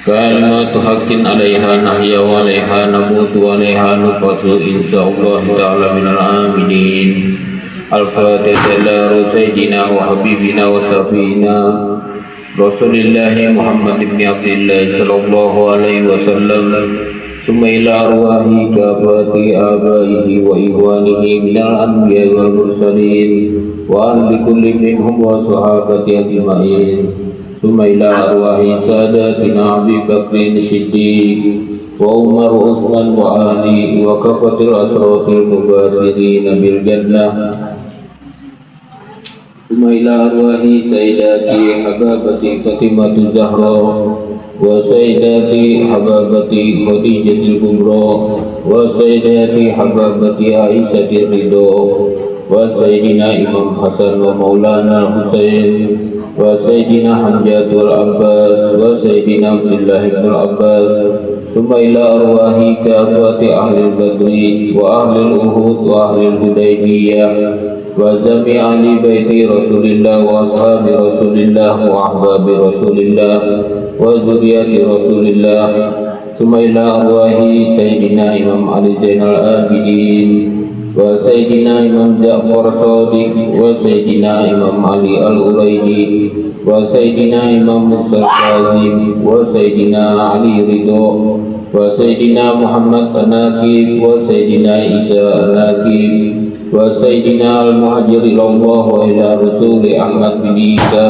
كلمات حق عليها نحيا وعليها نموت وعليها نبعث إن شاء الله تعالى من العاملين. الفاتحة إلى سيدنا وحبيبنا وشفينا رسول الله محمد بن عبد الله صلى الله عليه وسلم، ثم إلى أرواح كافة آبائه وإخوانه من الأنبياء والمرسلين وأهل كل منهم وصحابة أجمعين، ثم إلى أرواح ساداتنا أبي بكر الصديق وعمر وعثمان وعلي وكافة الأشراف المبشرين بالجنة، ثم إلى أرواح سيداتي حبابتي فاطمة الزهراء وسيداتي حبابتي خديجة الكبرى وسيداتي حبابتي عائشة الرضا وسيدنا إمام حسن ومولانا الحسين وسيدنا حمزة والعباس وسيدنا عبد الله بن العباس، ثم إلى أرواح كافة أهل البدر وأهل الأحد وأهل الحديبية وجميع أهل بيت رسول الله وأصحاب رسول الله وأحباب رسول الله وذرية رسول الله، ثم إلى أرواح سيدنا إمام علي زين العابدين وسيدنا إمام جعفر الصادق وسيدنا إمام علي الأوليدي وسيدنا إمام موسى الكاظم وسيدنا علي رضا وسيدنا محمد الناكب وسيدنا عيسى الناكب وسيدنا المهاجر إلى الله وإلى رسول أحمد بن عيسى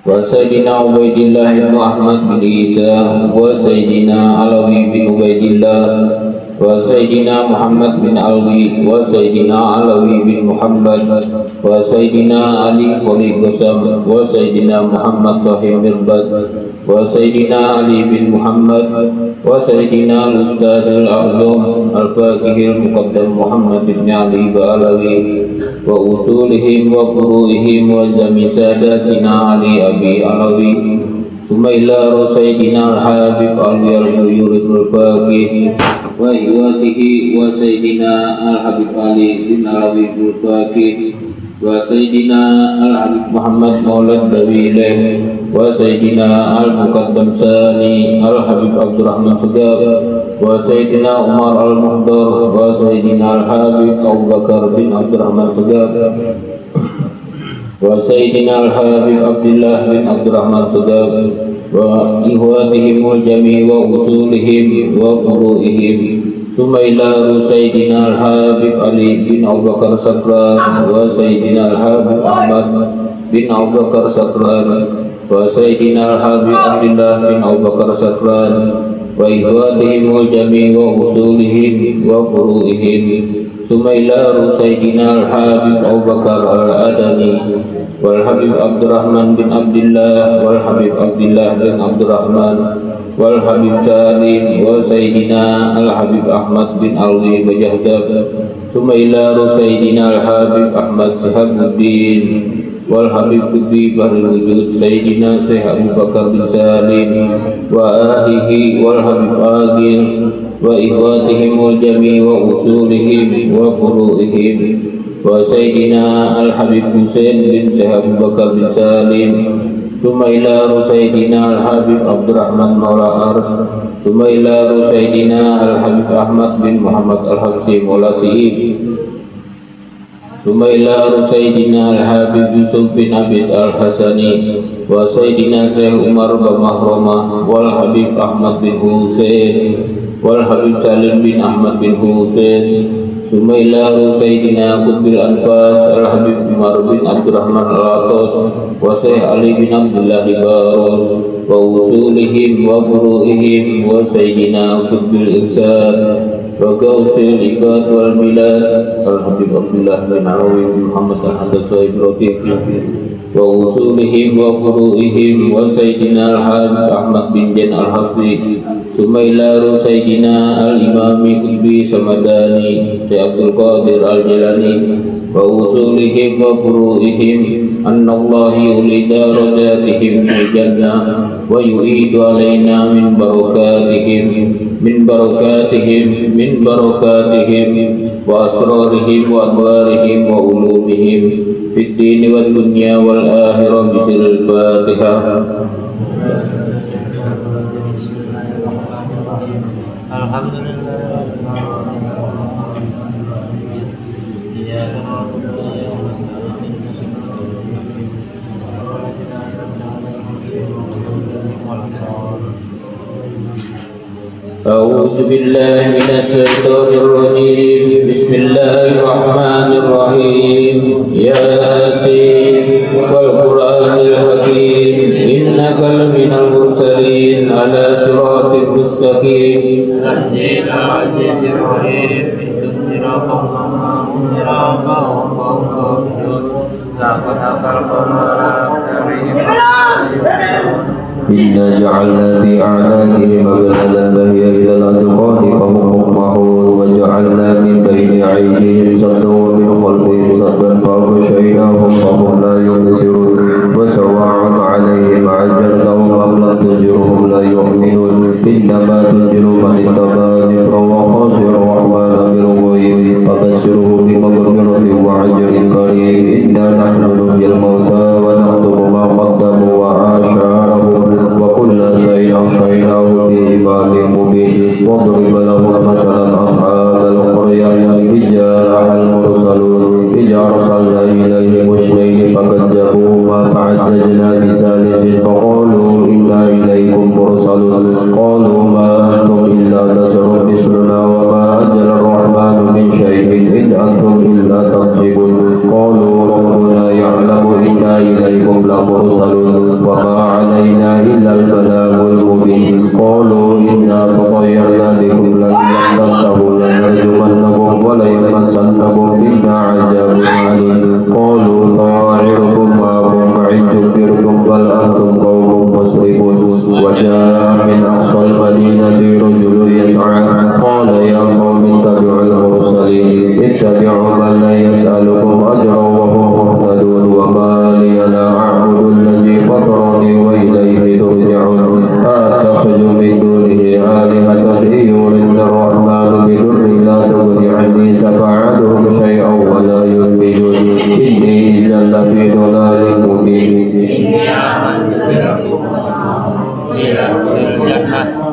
وسيدنا عبيد الله بن أحمد بن عيسى وسيدنا علوي بن عبيد الله وسيدنا محمد بن علوي وسيدنا علوي بن محمد وسيدنا علي خليل قسم وسيدنا محمد صاحب مربد وسيدنا علي بن محمد وسيدنا الأستاذ الأعظم الفاقه المقدم محمد بن علي بعلوي وأصولهم وفروعهم وجميع ساداتنا علي أبي علوي، ثم إلى سيدنا الحبيب علي الغيور الفاقه وإخوته وسيدنا الحبيب علي بن علوي الفاقه وسيدنا الحبيب محمد مولى الدويلة وسيدنا المقدم ثاني الحبيب عبد الرحمن سقاب وسيدنا عمر المحضر وسيدنا الحبيب أبو بكر بن عبد الرحمن سقاب وسيدنا الحبيب عبد الله بن عبد الرحمن سقاب وإخواتهم الجميع وأصولهم وفروعهم، ثم إلى سيدنا الحبيب علي بن أبو بكر سكران وسيدنا الحبيب أحمد بن أبو بكر سكران وسيدنا الحبيب عبد الله بن أبو بكر سكران وإخواتهم الجميع وأصولهم وفروعهم، ثم إلى سيدنا الحبيب أبو بكر الأدني والحبيب عبد الرحمن بن عبد الله والحبيب عبد الله بن عبد الرحمن والحبيب سالم وسيدنا الحبيب أحمد بن علوي بجهدب، ثم إلى سيدنا الحبيب أحمد شهاب الدين والحبيب قطبي بحر الوجود سيدنا شيخ أبو بكر بن سالم وآله والحبيب آجل وإخواتهم الجميع وأصولهم وفروعهم، وسيدنا الحبيب حسين بن شيخ أبو بكر بن سالم، ثم إلى سيدنا الحبيب عبد الرحمن مولى أرس، ثم إلى سيدنا الحبيب أحمد بن محمد الحبسي مولى سيئب، ثم إلى سيدنا الحبيب يوسف بن عبد الحسني وسيدنا شيخ عمر بن مخرمة والحبيب أحمد بن حسين والحبيب سالم بن أحمد بن حسين، ثم إلى سيدنا قطب الأنفاس الحبيب عمر بن عبد الرحمن العطاس وشيخ علي بن عبد الله باروس وأصولهم وفروعهم، وسيدنا قطب الإرشاد وغوث العباد والبلاد الحبيب عبد الله بن علوي بن محمد الحدث وإبراهيم وأصولهم وفروعهم، وسيدنا الحبيب أحمد بن جن الحفظي، ثم إلى سيدنا الإمام قطبي سمداني شيخ عبد القادر الجيلاني وأصولهم وفروعهم، أن الله يولي درجاتهم في الجنة ويعيد علينا من بركاتهم وأسرارهم وأنوارهم وعلومهم في الدين والدنيا والآخرة بسر الفاتحة. الحمد لله أعوذ بالله من الشيطان الرجيم. بسم الله الرحمن الرحيم. ياسين والقرآن الحكيم إنك لمن المرسلين على صراط مستقيم. تنزيل العزيز الرحيم لتنذر قوما منذر قوم كافرون لقد أقرنا أكثرهم إنا جعلنا في أعناقهم أغلالا فهي إلى الأذقان فهم مقمحون وجعلنا من بين أيديهم سدا ومن خلفهم سدا فأغشيناهم فهم لا يبصرون وسواء عليهم أعجلتهم أم لم تنذرهم لا يؤمنون إنما تنذر من اتبع الذكر وخشي الرحمن بالغيب فبشره بمغفرة وأجر كريم. إنا نحن نحيي الموتى ونكتب ما قدموا وآثارهم وكل شيء أحصيناه في إمام مبين. واضرب لهم مثلا أصحاب القرية إذ جاءها المرسلون إذ أرسلنا إليهم اثنين فكذبوهما فعززنا بثالث فقالوا إنا إليكم مرسلون قالوا ما أنتم إلا بشر مثلنا وما أنزل الرحمن من شيء إن أنتم إلا تكذبون قالوا ربنا يعلم إنا إليكم لمرسلون وما علينا إلا البلاغ المبين. قالوا إنا تطيرنا بكم لئن لم تنتهوا لنرجمنكم وليمسنكم منا عذاب أليم. قالوا طائركم معكم إن تذكرتم بل أنتم قوم مسرفون. وجاء من أقصى المدينة رجل يسعى قال يا قوم اتبعوا المرسلين اتبعوا من لا يسألكم أجرا وهم مهتدون. وما لي لا أعبد الذي فطرني وإليه ترجعون. أتخذ من دونه آلهة إن يردني الرحمن بضر لا تغن عني شفاعتهم شيئا ولا ينقذون. إني إذا لفي ضلال مبين.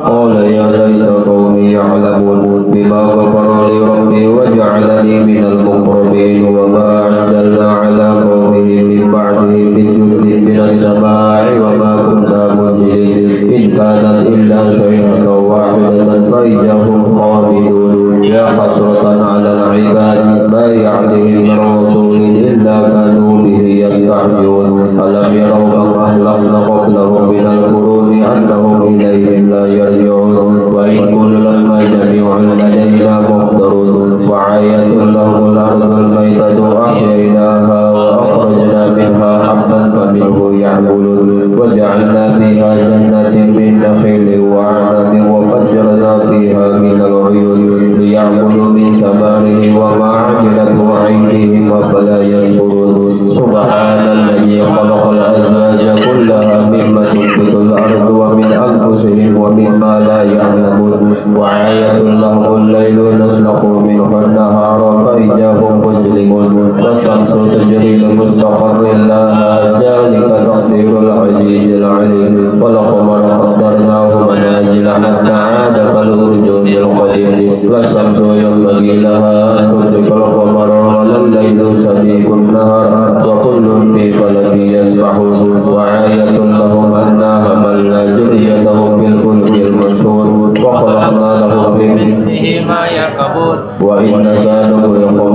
قال يا ليت قومي يعلمون بما غفر لي ربي وجعلني من المقربين. وما أنزلنا على قومه من بعده من جند من السماء وما كنا منزلين إن كانت إلا صيحة واحدة فإذا هم خامدون. يا حسرة على العباد ما يعدهم من رسول إلا كانوا به يستعجلون. ألم يروا كم أهلكنا قبلهم من القرون أنهم إليهم لا يرجعون. وإن كلا جميع لدينا محضرون. وآية لهم الأرض الميتة أحييناها وأخرجنا منها حبا فمنه يأكلون. وجعلنا فيها جنات من نخيل وأعناب وفجرنا فيها من العيون ليأكلوا من ثمره وما عملته أيديهم أفلا يشكرون. سبحان الذي خلق الأزواج كلها مما تنبت الأرض ومن أنفسهم ومما لا يعلمون. وآية لهم الليل نسلخ منه النهار فإذا هم مظلمون. والشمس تجري لمستقر لها ذلك تقدير العزيز العليم. والقمر قدرناه منازل حتى عاد كالأرجون القديم. والشمس ينبغي لها أن تدرك القمر ولا الليل سبيق النهار وكل في فلك يسبحون. وآية لهم أنا حملنا ذريتهم بالفلك المشحون وخلقنا لهم من مثله ما يركبون. وإن نشأ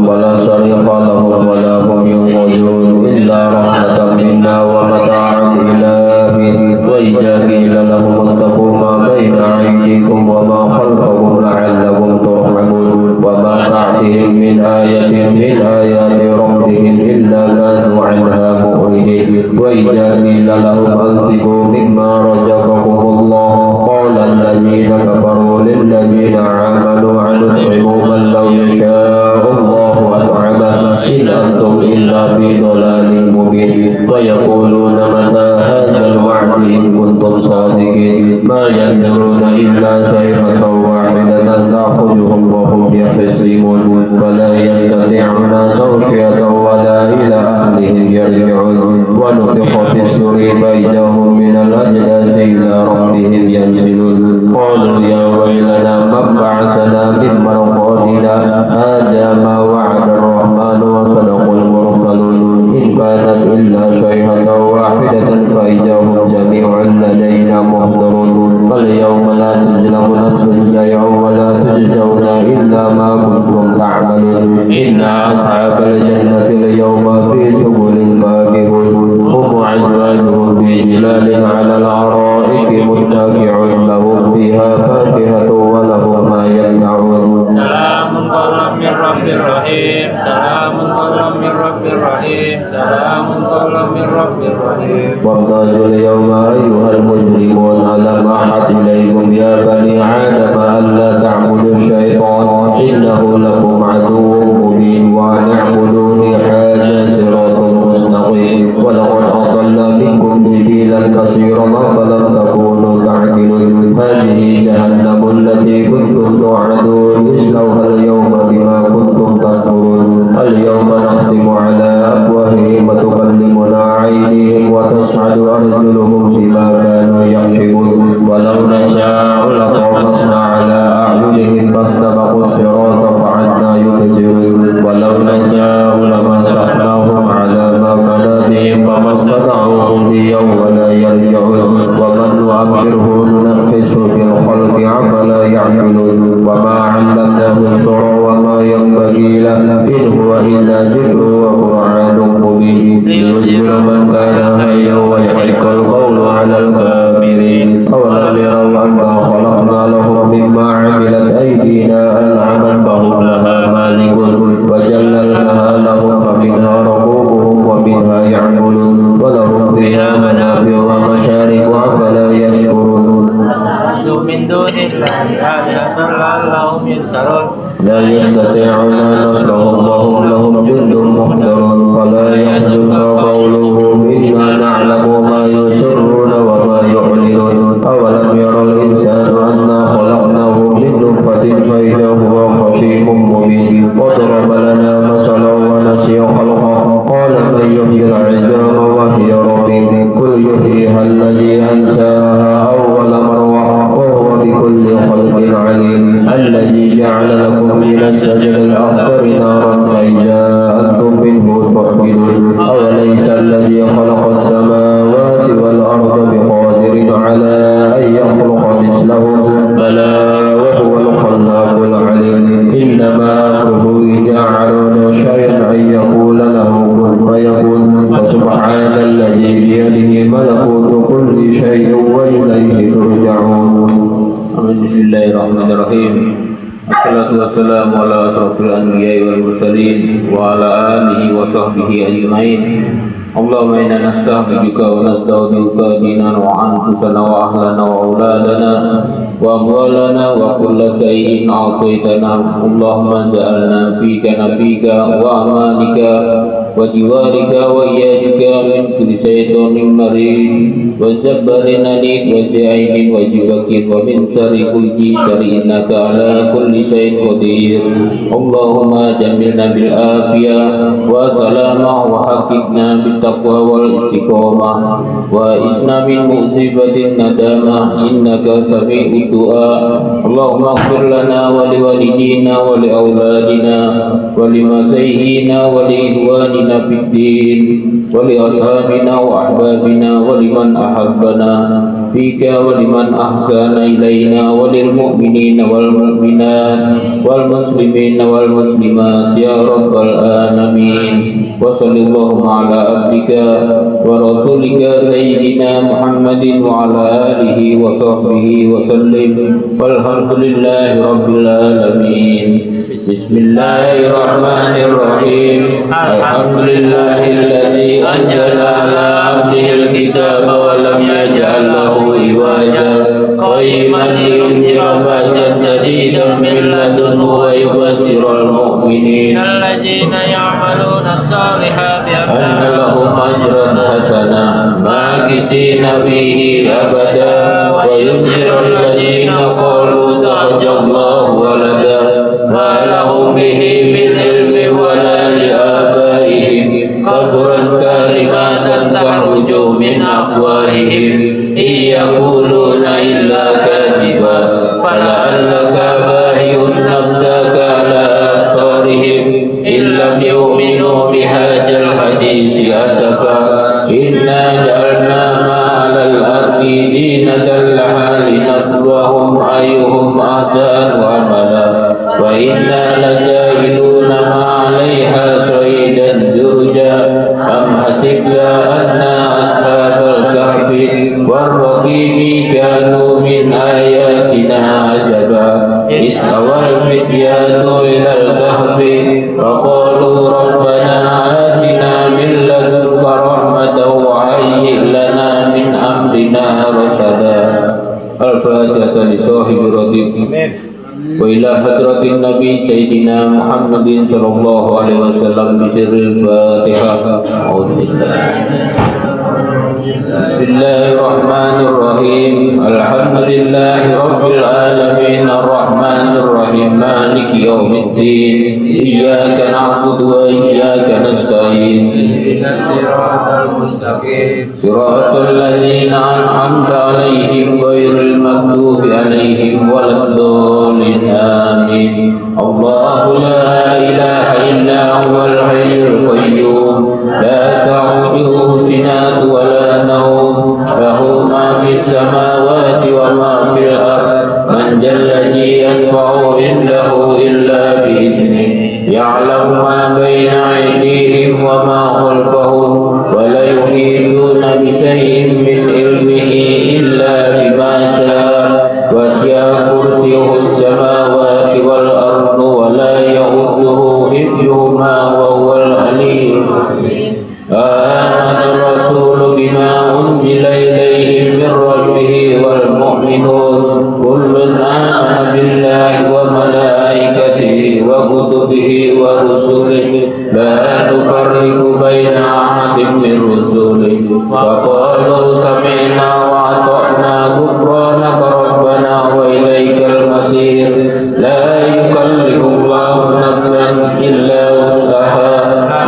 فلا صريخ لهم ولا هم ينقذون إلا رحمة منا ومتاعا إلى حين. وإذا قيل لهم اتقوا ما بين أيديكم وما خلفكم لعلكم ترحمون. وما تأتيهم من آية من آيات ربهم إلا كانوا عنها مؤمنين. وإذا قيل لهم أنفقوا مما رزقكم الله قال الذين كفروا للذين آمنوا أنطعم من لو يشاء الله أطعمه إن أنتم إلا في ضلال مبين. ويقولون متى هذا الوعد إن إن أصحاب الجنة اليوم في شغل فاكهون هم وأزواجهم في ظلال على الأرائك متكئون لهم فيها فاكهة ولهم ما يدعون سلام قولا من رب رحيم سلام قولا من رب رحيم سلام قولا من رب رحيم وامتازوا اليوم أيها المجرمون ألم أعهد إليكم يا بني آدم ألا تعبدوا الشيطان إنه لكم عدو مبين وأن اعبدوني هذا صراط مستقيم ولقد أضل منكم جبلا كثيرا فلم تكونوا تعقلون هذه جهنم التي كنتم توعدون اصلوها اليوم بما كنتم تكفرون اليوم نختم على أفواههم وتكلمنا أيديهم وتشهد أرجلهم بما كانوا يكسبون ولو نشاء لطمسنا على أعينهم فاستبقوا الصراط فعنا يبصرون ولو نشاء لمسخناهم على مكانتهم فما استطاعوا مضيا ولا يرجعون ومن نؤمره ننفسه في الخلق أفلا يعقلون وما علمناه الصر وما ينبغي له إن هو إلا ذكر وقرآن مبين لينذر من كان حيا ويحق القول على الكافرين أولم يروا أنا خلقنا لهم مما عملت أيدينا أنعاما فهم لها مالكون وجللناها لهم فمنها ركوبهم ومنها يعملون ولهم فيها منافع ومشارب أفلا يشكرون من دون الله آلهة لعلهم ينصرون لا يستطيعون نصرهم وهم لهم جند محضرون فلا يحزنك قولهم إنا نعلم ما يسرون وما يعلنون أولم يرى الإنسان أنا خلقناه من نطفة فإذا هو خصيم مبين وضرب لنا مثلا ونسي خلقه قال من يحيي العظام وهي رميم قل يحييها الذي أنشأها أول مرة وهو بكل خلق عليم الذي جعل لكم من الشجر الأخضر نارا فإذا أنتم منه تعقلون أوليس الذي خلق السماوات والأرض بقادر على أن يخلق مثلهم بلى وهو الخلاق العليم إنما أمره إذا أراد شيئا أن يقول له كن فيكون فسبحان الذي بيده ملكوت كل شيء وإليه ترجعون بسم الله الرحمن الرحيم Assalatu wassalamu ala asrafil anbiya'i wal mursalin wa ala alihi wa sahbihi ajma'in. Allahumma inna nasta'fiduka wa nasta'udiuka dinan wa anfusana wa ahlana wa auladana wa amwalana wa kulla shay'in a'taitana. Allahumma ja'alna fika nabika wa amanika wa jiwarika wa iyadika min kulli shaytanin marid wa jabbarin anik wa ja'inin wa jibakin wa min syarri kulli syarri innaka ala kulli syai'in qadir. Allahumma jamilna bil afiyah wa salama wa haqiqna bit taqwa wal istiqamah wa isna min musibatin nadamah innaka sami'ud du'a. Allahumma ighfir lana wa li walidina wa li auladina wa li masaihina wa li ihwanina fid din wa li ashabina wa ahbabina wa liman ahabbana fika wa liman ahsana ilaina wa lil mu'minina wal mu'minat wal muslimina wal muslimat ya rabbal alamin. Wa sallallahu ala abdika wa rasulika sayyidina Muhammadin wa ala alihi wa sahbihi wa sallim walhamdulillahi rabbil alamin. Bismillahirrahmanirrahim. Alhamdulillahilladzi anzala ala abdihil kitaba wa lam yaj'al lahu iwaja qayyiman liyunzira ba'san shadidan min ladunhu wa yubashshiral mu'minin الذين يعملون الصالحات أن لهم أجرا حسنا ماكثين فيه أبدا وينذر الذين قالوا اتخذ الله ولدا ما لهم به من علم ولا لآبائهم كبرت كلمات تخرج من أفواههم إن يقولون إلا كذبا فلعلك باهع نفسك على أبصارهم إن لم يؤمنوا بهذا الحديث أسفا إنا جعلنا ما على الأرض زينة لها لنبلوهم أيهم أحسن عملا وإنا لجاعلون ما والرقيب كانوا من آياتنا عجبا إذ أوى الفتيان إلى الكهف فقالوا ربنا آتنا من لدنك رحمة وهيئ لنا من أمرنا رشدا. الفاتحة لصاحب الرضيق وإلى حضرة النبي سيدنا محمد صلى الله عليه وسلم بسر الفاتحة. أعوذ بالله. بسم الله الرحمن الرحيم الحمد لله رب العالمين الرحمن الرحيم مالك يوم الدين إياك نعبد وإياك نستعين اهدنا الصراط المستقيم صراط الذين أنعمت عليهم غير المغضوب عليهم ولا الضالين آمين. الله لا إله إلا هو الحي القيوم لا تأخذه سنة ولا نوم له ما في السماوات وما في الأرض من ذا الذي يشفع عنده إلا بإذنه يعلم ما بين أيديهم وما خلفهم ولا يحيطون بشيء من علمه إلا بما شاء وسع كرسيه السماوات والأرض ولا يؤوده حفظهما وهو العلي العظيم. آمن الرسول بما أنزل إليه من ربه والمؤمنون كل آمن بالله وملائكته وكتبه ورسله لا نفرق بين أحد من رسله وقالوا سمعنا وأطعنا غفرانك ربنا وإليك المصير. لا يكلف الله نفسا إلا وسعها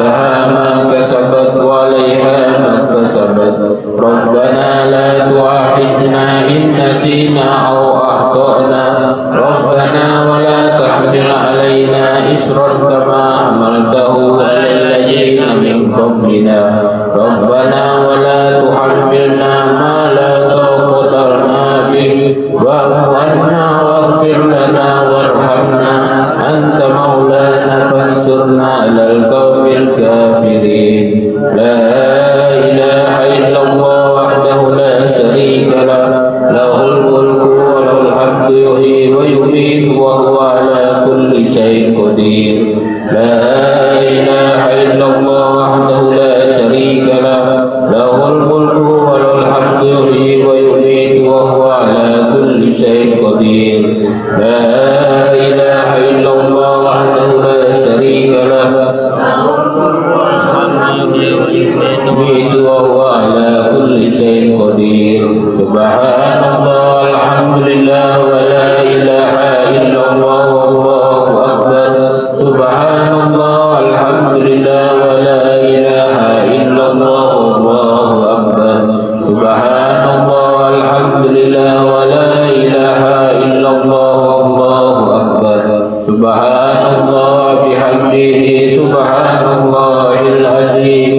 لها ما كسبت وعليها ما اكتسبت ربنا لا تؤاخذنا إن نسينا أو أخطأنا ربنا ولا تحمل علينا إصرا كما حملته على الذين من قبلنا ربنا ولا تحملنا ما لا طاقة لنا به واعف عنا واغفر لنا وارحمنا أنت مولانا فانصرنا على القوم الكافرين. لا إله إلا الله وحده لا شريك له له الملك وله الحمد يحيي ويميت وهو على كل شيء قدير. لا إله إلا الله وحده لا شريك له له الملك وله الحمد يحيي ويميت وهو على كل شيء قدير. لا إله إلا الله وحده لا شريك له يميت وهو على كل شيء قدير. سبحان الله الحمد لله ولا إله إلا الله والله أكبر. سبحان الله الحمد لله ولا إله إلا الله والله أكبر. سبحان الله الحمد لله ولا إله إلا الله والله أكبر. سبحان الله بحمده سبحان الله العظيم.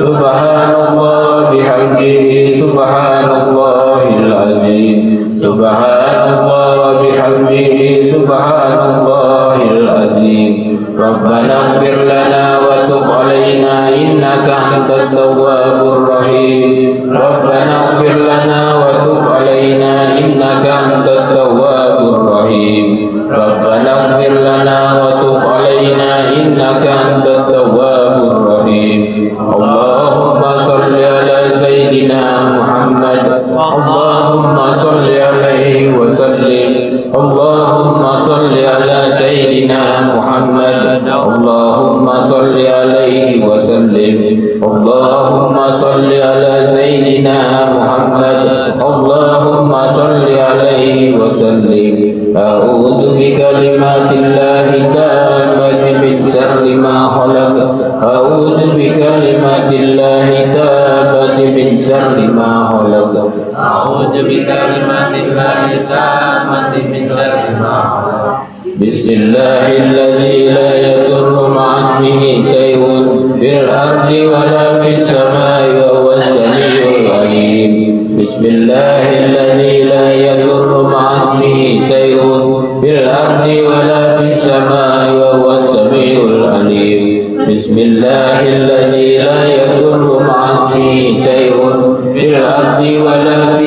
سبحان الله بحمده سبحان الله العظيم. سبحان الله بحمده سبحان الله العظيم. ربنا اغفر لنا وتب علينا إنك أنت التواب الرحيم. ربنا اغفر لنا وتب علينا إنك أنت التواب الرحيم. ربنا اغفر لنا وتب علينا إنك أنت التواب الرحيم. اللهم صل على سيدنا محمد اللهم صل عليه وسلم. اللهم صل على سيدنا محمد اللهم صل عليه وسلم. اللهم صل على سيدنا محمد اللهم صل عليه وسلم. أعوذ بكلمات الله التامة من شر ما خلق. أعوذ بكلمات الله التامة من شر ما خلق. أعوذ بكلمات الله التامة من شر ما خلق. بسم الله الذي لا يضر مع اسمه شيء في الأرض ولا في السماء وهو السميع العليم. بسم الله الذي لا يضر مع اسمه شيء في الأرض ولا في السماء وهو السميع العليم. بسم الله الذي لا يضر مع اسمه شيء في الأرض ولا في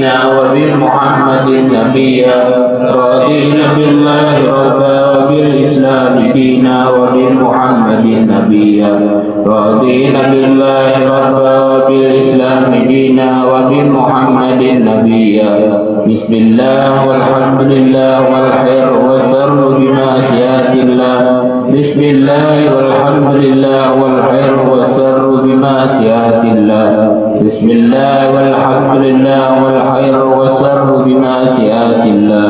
بنا وبمحمد نبيا رضينا بالله ربا وبالإسلام دينا وبمحمد نبيا رضينا بالله ربا وبالإسلام دينا وبمحمد نبيا بسم الله والحمد لله والخير والسر بمعصية الله بسم الله والحمد لله والخير والسر بمعصية الله بسم الله والحمد لله والخير والسر بمعصية الله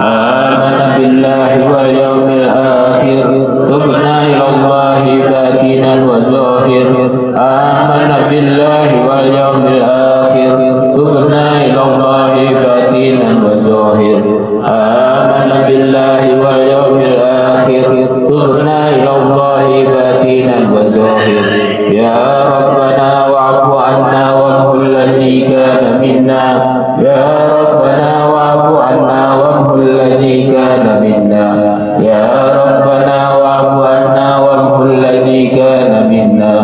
آمنا بالله واليوم الآخر تبنا إلى الله باطنا وظاهر آمنا بالله واليوم الآخر تبنا إلى الله باطنا وظاهر آمنا بالله واليوم الآخر تبنا إلى الله باطنا وظاهر يا ربنا واعف عنا وامحو الذي كان منا يا ربنا واعف عنا وامحو الذي كان منا يا ربنا واعف عنا وامحو الذي كان منا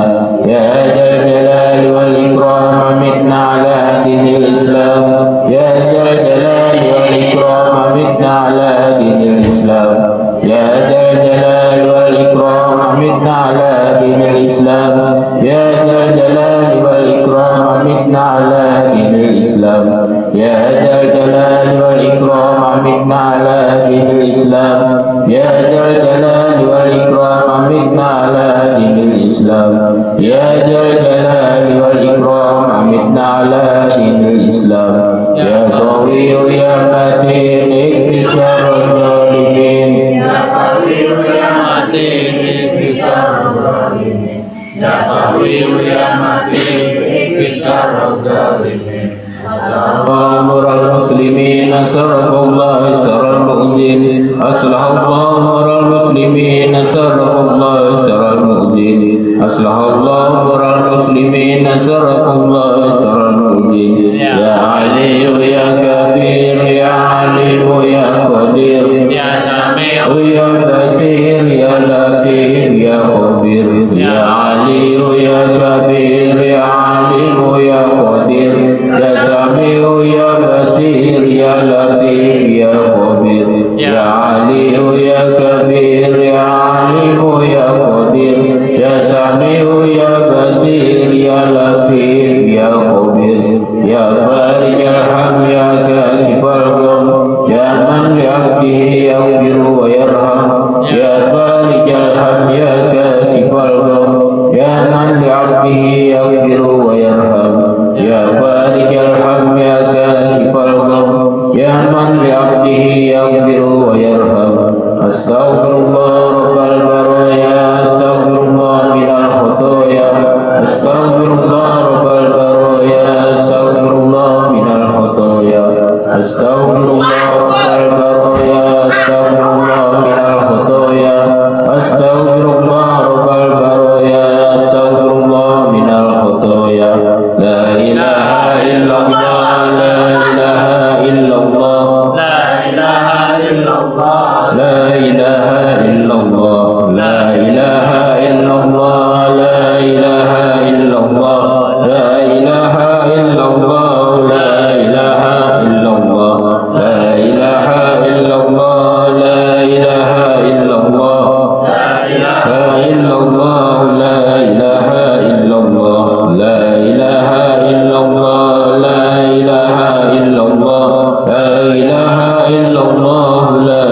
يا ذا الجلال والإكرام متنا على دين الإسلام يا ذا الجلال والإكرام متنا على دين الإسلام يا ذا الجلال والإكرام متنا على دين الإسلام يا ذا الجلال والإكرام متنا على دين الإسلام يا ذا الجلال والإكرام متنا على دين الإسلام يا ذا الجلال والإكرام متنا على دين الإسلام يا ذا الجلال والإكرام متنا على دين الإسلام يا قوي يا متين اكفي شر الظالمين Ya Qawiyu ya Matin ikfi syarra zalimin Ya Qawiyu ya Matin ikfi syarra zalimin أمر المسلمين سرق الله سر المؤذن أصلح الله أمر المسلمين سرق الله سر المؤذن أصلح الله أمر المسلمين سرق الله سر المؤذن يا علي يا كبير يا عليم يا قدير Ya Sami'u يا بصير يا لطيف يا خبير يا علي يا كبير يا عليم يا قدير يا سميع يا بصير يا لطيف يا خبير يا علي يا كبير يا عليم يا قدير يا سميع يا بصير يا لطيف يا خبير يا فارج الهم يا كاشف الغم يا من بعبده يغفر ويرحم يا فارج الهم يا كاشف الغم يا من بعبده يغفر ويرحم يا فارج الهم يا كاشف الغم يا من بعبده يغفر ويرحم أستغفر الله رب البرايا أستغفر الله من الخطايا أستغفر الله رب البرايا أستغفر الله من الخطايا أستغفر الله رب البرايا أستغفر الله من الخطايا أستغفر الله رب البرايا أستغفر الله من الخطايا لا إله إلا الله لا إله إلا الله La ilaha illallah لا إله إلا الله لا إله إلا الله لا إله إلا الله لا إله إلا الله لا إله إلا الله لا إله إلا الله لا إله إلا الله La ilaha إلا الله لا إله إلا الله لا إله إلا الله لا إله إلا الله لا إله إلا الله لا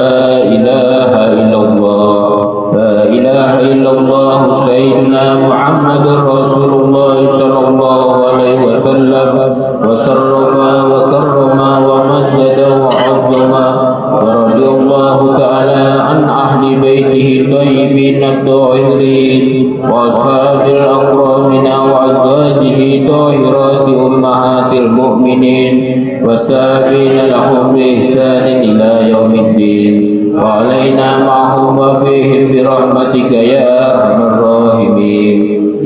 إله إلا الله لا إله إلا الله سيدنا محمد رسول الله صلى الله عليه وسلم وشرف وكرم ومجد وعظم ورضي الله تعالى عن أهل بيته الطيبين الطاهرين وأصحاب الأكرمين وأزواجه طاهرات أمهات المؤمنين والتابعين لهم بإحسان إلى يوم الدين وعلينا معهم وفيهم برحمتك يا أرحم الراحمين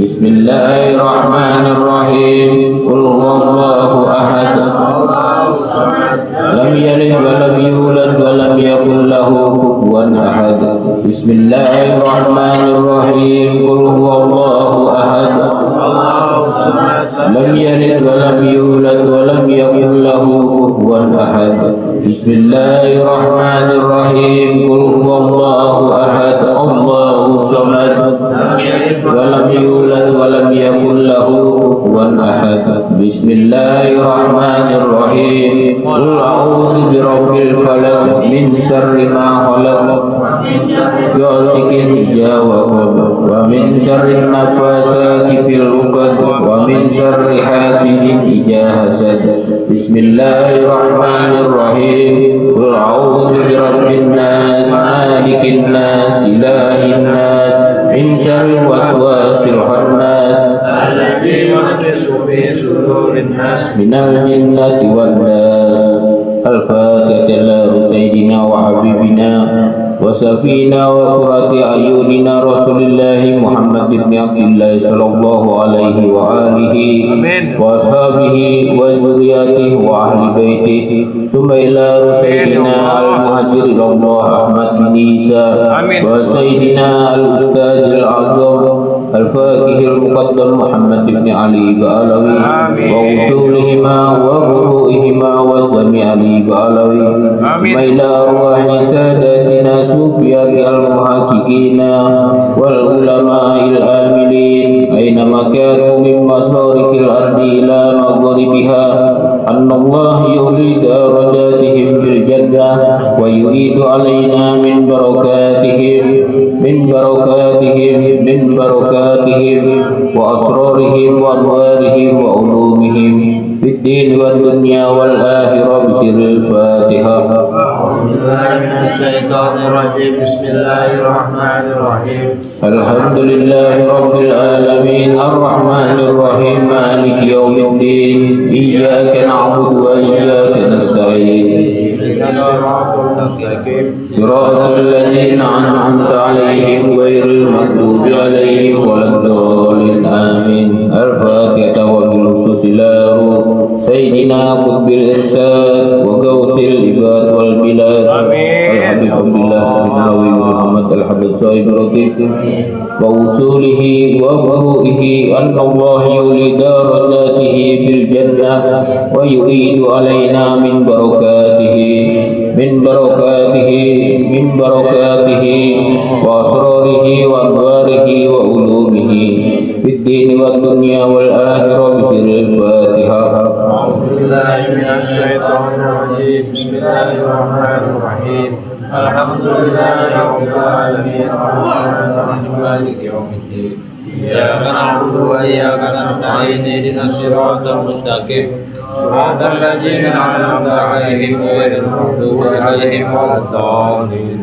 بسم الله الرحمن الرحيم قل هو الله أحد لم يلد ولم يولد ولم يكن له كفوا أحد بسم الله الرحمن الرحيم قل هو الله أحد الصمد لم يلد ولم يولد ولم يكن له كفوا أحد بسم الله الرحمن الرحيم قل هو الله أحد الله الصمد لم يلد ولم يولد ولم يكن له كفوا أحد بسم الله الرحمن الرحيم قل أعوذ برب الفلق من شر ما خلق غاسق إذا وقب ومن شر النفاثات في العقد ومن شر حاسد إذا حسد بسم الله الرحمن الرحيم قل أعوذ برب الناس مالك الناس إله الناس من شر الوسواس الخناس الذي يوسوس في صدور الناس من الجنة والناس الفاتحة إلى سيدنا وحبيبنا وسفينا وقرة أعيننا رسول الله محمد بن عبد الله صلى الله عليه وآله وأصحابه وذرياته وأهل بيته ثم إلى سيدنا المهاجر إلى الله أحمد بن عيسى وسيدنا الأستاذ الأعظم الفاتح المقدم محمد بن علي بألوي وأصولهما وفروعهما وجميع علي بألوي ثم إلى أرواح ساداتنا صوفيات المحققين والعلماء العاملين أينما كانوا من مشارق الأرض إلى مغربها أن الله يولي درجاتهم في الجنة ويريد علينا من بركاتهم وأسرارهم وأنوارهم وعلومهم في الدين والدنيا والآخرة بسر الفاتحة. أعوذ بالله من الشيطان الرجيم بسم الله الرحمن الرحيم الحمد لله رب العالمين الرحمن الرحيم مالك يوم الدين إياك نعبد وإياك نستعين اهدنا الصراط المستقيم صراط الذين أنعمت عليهم غير المغضوب عليهم ولا الضالين آمين. الفاتحة وبالخصوص إلى روح سيدنا قطب الإرشاد وغوث العباد والبلاد الحبيب عبد الله بن علوي بن محمد الحبيب صاحب الرقيب ووصوله وفروئه أن الله يولي درجاته في الجنة ويعيد علينا من بركاته وأسراره وأنواره وعلومه في الدين والدنيا والآخرة بسر الفاتحة. أعوذ بالله من الشيطان الرجيم بسم الله الرحمن الرحيم الحمد لله رب العالمين الرحمن الرحيم مالك يوم الدين إياك نعبد وإياك نستعين اهدنا الصراط المستقيم صراط الذين أنعمت عليهم غير المغضوب عليهم ولا الضالين.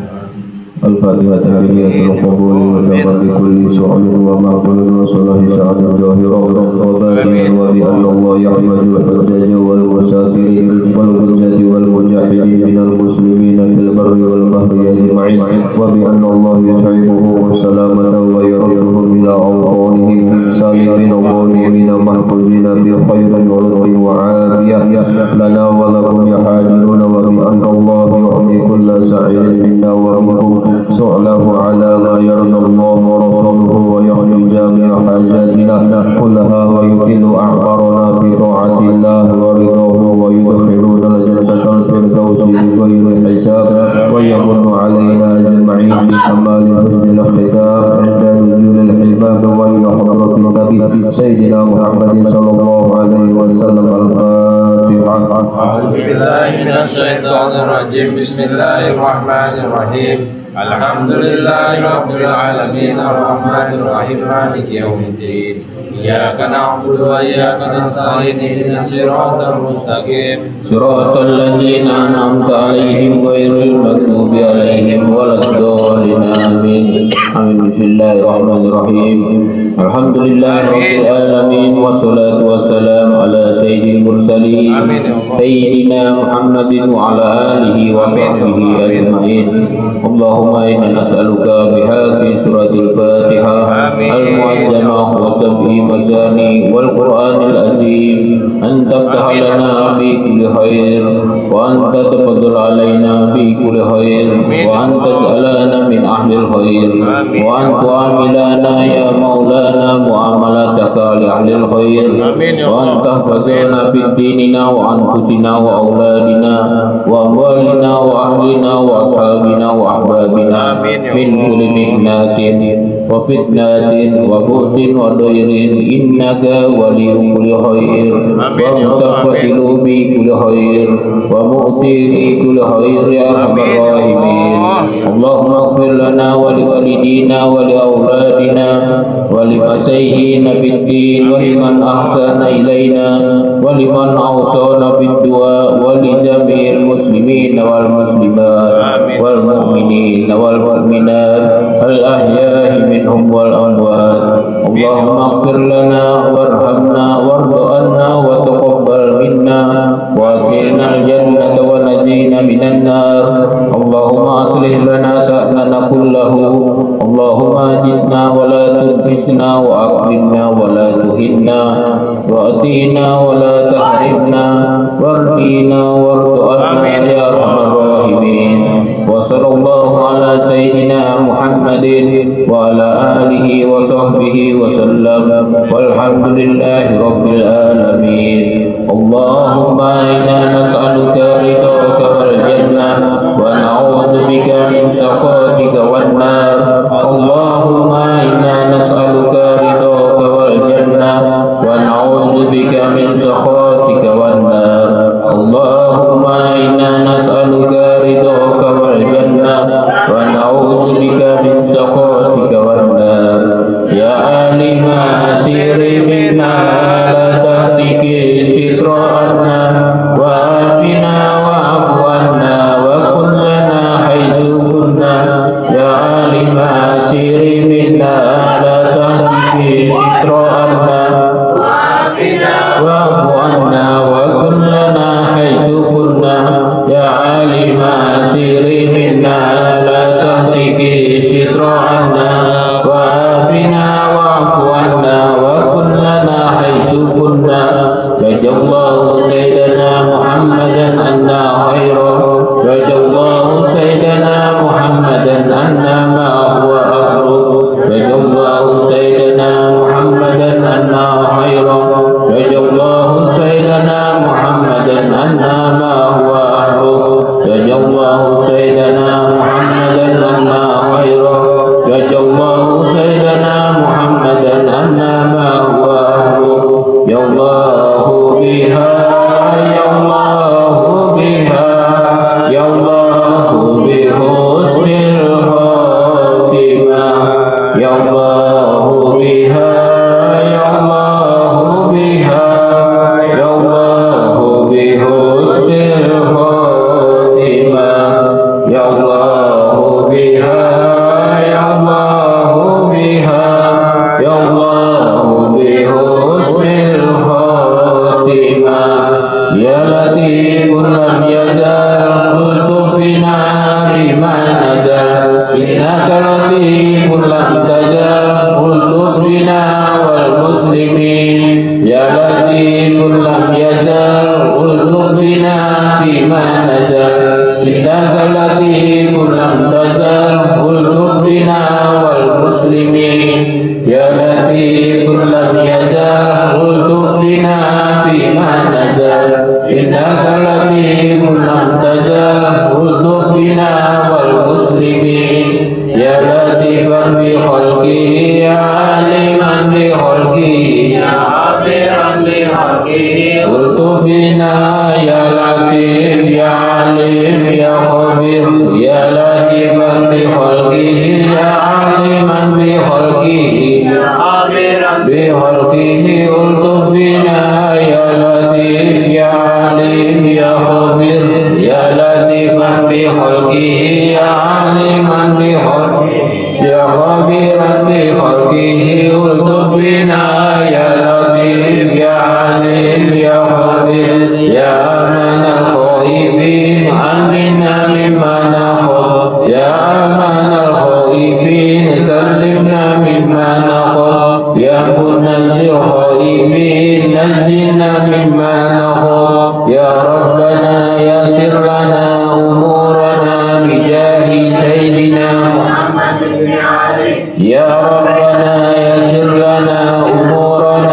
الفاتحة تحية القبول وتقبل بكل سؤال ومعقول وصلاح سعد ظاهرا وباطنا وبأن الله يحمد الحجاج والمسافرين والحجاج والمجاهدين من المسلمين في البر والبحر أجمعين وبأن الله يسعفه السلامة ويردهم إلى أوطانهم سالمين غانمين محفوظين بخير ورزق وعافية لنا ولكم يحاجون وبأن الله يعطي كل سعيد منا ومنكم سؤله على ما يرضى الله ورسوله ويحيي جميع حاجاتنا كلها ويكل أعمارنا بطاعة الله ورضاه ويدخلنا الجنة الفردوس بغير حساب ويمن علينا أجمعين بكمال حسن الختام عند نزول الحباب وإلى حضرة النبي سيدنا محمد صلى الله عليه وسلم. الفاتحة. أعوذ بالله من الشيطان الرجيم بسم الله الرحمن الرحيم الحمد لله رب العالمين الرحمن الرحيم مالك يوم الدين إياك نعبد وإياك نستعين اهدنا الصراط المستقيم صراط الذين أنعمت عليهم غير المغضوب عليهم ولا الضالين آمين. بسم الله الرحمن الرحيم الحمد لله رب العالمين والصلاة والسلام على سيد المرسلين سيدنا محمد وعلى آله وصحبه أجمعين. اللهم إنا نسألك بهذه سورة الفاتحة المعجمة وسبع مثاني والقرآن العظيم أن تفتح لنا بكل خير وأن تتفضل علينا بكل خير وأن تجعلنا من أهل الخير وأن تعاملنا يا مولانا معاملة لأهل الخير آمين يا وأن الله. تحفظنا في ديننا وأنفسنا وأولادنا وأموالنا وأهلنا وأصحابنا وأحبابنا آمين يا من كل فتنة وفتنة وبؤس وضير إنك ولي كل خير آمين يا الله. ومتقبل بكل خير ومؤتي بكل خير يا أرحم آمين يا الراحمين. الله. اللهم اغفر لنا ولوالدينا ولأولادنا ولمسيحين في الدين ولمن أحسن إلينا ولمن أوصانا بالدعاء ولجميع المسلمين والمسلمات آمين. والمؤمنين والمؤمنات الأحياء منهم والأموات. اللهم اغفر لنا وارحمنا وارض عنا وتقبل منا وادخلنا الجنة ونجينا من النار. اللهم أصلح لنا شأننا كله. اللهم أجدنا ولا تنقصنا وأكرمنا ولا تهنا وأتينا ولا تحرمنا وارضنا وارض عنا يا أرحم الراحمين. وصلى الله على سيدنا محمد وعلى آله وصحبه وسلم والحمد لله رب العالمين. اللهم إنا نسألك رضاك والجنة ونعوذ بك من سخطك والنار. اللهم إنا نسألك رضاك والجنة ونعوذ بك من سخطك والنار. اللهم إنا نسألك رضاك والجنة ونعوذ بك من سخطك والنار. يا عالم سر منا لا تهتك ستر عنا وآفنا واعف عنا وكن لنا حيث كنا. يا عالم سر منا لا تهتك ستر عنا واعف عنا وكن لنا حيث كنا. يا عالم سر منا لا تهتك ستر عنا وآفنا واعف عنا وكن لنا حيث كنا. جزا الله سيدنا محمدا عنا خيرا. جزا الله سيدنا محمدا عنا ما هو أهله. جزا الله سيدنا محمدا عنا خيرا. جزا الله سيدنا محمدا عنا ما هو أهله. جزا الله سيدنا محمدا عنا خيرا. جزا الله سيدنا محمدا عنا ما هو أهله. يا الله بها يا الله بها يا الله بحسن الخاتمة. يا الله بها يا الله بها يا الله بحسن الخاتمة. يا الله بها يا الله بها يا الله بحسن الخاتمة. يا لطيف لم يزل قلت بنا بما نزل. إنك لطيف لم تزل قلت بنا والمسلمين. يا لطيف لم يزل قلت بنا بما نزل. إنك لطيف لم تزل قلت بنا والمسلمين. يا لطيف لم يزل قلت بنا بما نزل. إنك لطيف لم تزل قلت بنا والمسلمين. يا لطيفا بخلقه يا عالما بخلقه يا عابرا بخلقه قلت بنا. يا لطيف يا عليم يا خبير. يا لطيفا بخلقه يا عالما بخلقه يا عابرا بخلقه قلت بنا. يا لطيف يا عليم يا خبير. يا لطيفا بخلقه يا عالما بخلقه يا خبيرا بخلقه قلت بنا. يا لطيف يا عليم يا خبير. يا أمان الخائفين علمنا مما نخاف. يا أمان الخائفين سلمنا مما نخاف. يا منزل الخائفين نجنا مما نخاف. يا ربنا يسر لنا أمورنا بجاه سيدنا محمد. يا ربنا يسر لنا أمورنا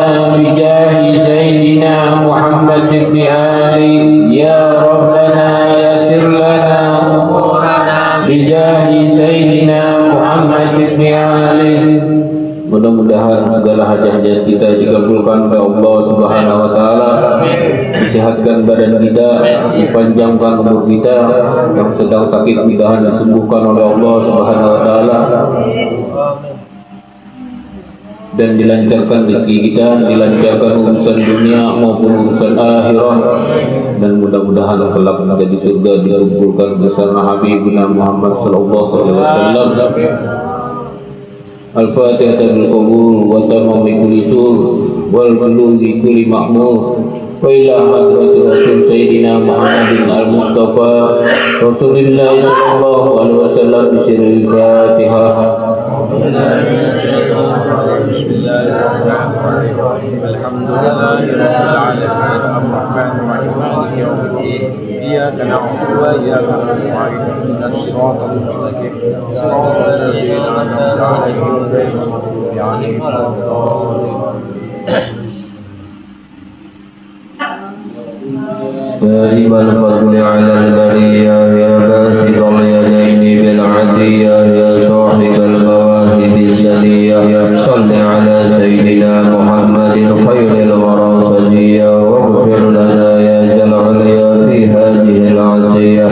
mudah-mudahan segala hajat-hajat kita dikabulkan oleh Allah Subhanahu wa taala. Disehatkan badan kita, dipanjangkan umur kita, yang sedang sakit mudahan disembuhkan oleh Allah Subhanahu wa taala. Dan dilancarkan rezeki kita, dilancarkan urusan dunia maupun urusan akhirat, dan mudah-mudahan kelak kita di surga dikumpulkan bersama Habibuna Muhammad sallallahu alaihi wasallam. Al-Fatihah bil qabul wa tamamul usul wal bulughi kulli ma'mur wa ila hadratir rasul sayyidina Muhammadin al-Mustafa Rasulillah sallallahu alaihi wasallam bi sirril Fatihah. Bismillahirrahmanirrahim. Alhamdulillahi rabbil alamin. Ar-Rahmanir Rahim. Maliki yaumiddin. Iyyaka na'budu wa iyyaka nasta'in. Ihdinas siratal mustaqim. Siratal ladzina an'amta 'alaihim ghairil maghdubi 'alaihim waladdallin. دائم الفضل على البرية يا باسط اليدين بالعدية يا صاحب المواهب السنية صل على سيدنا محمد خير الورى سجيا واغفر لنا يا ذا العليا في هذه العصية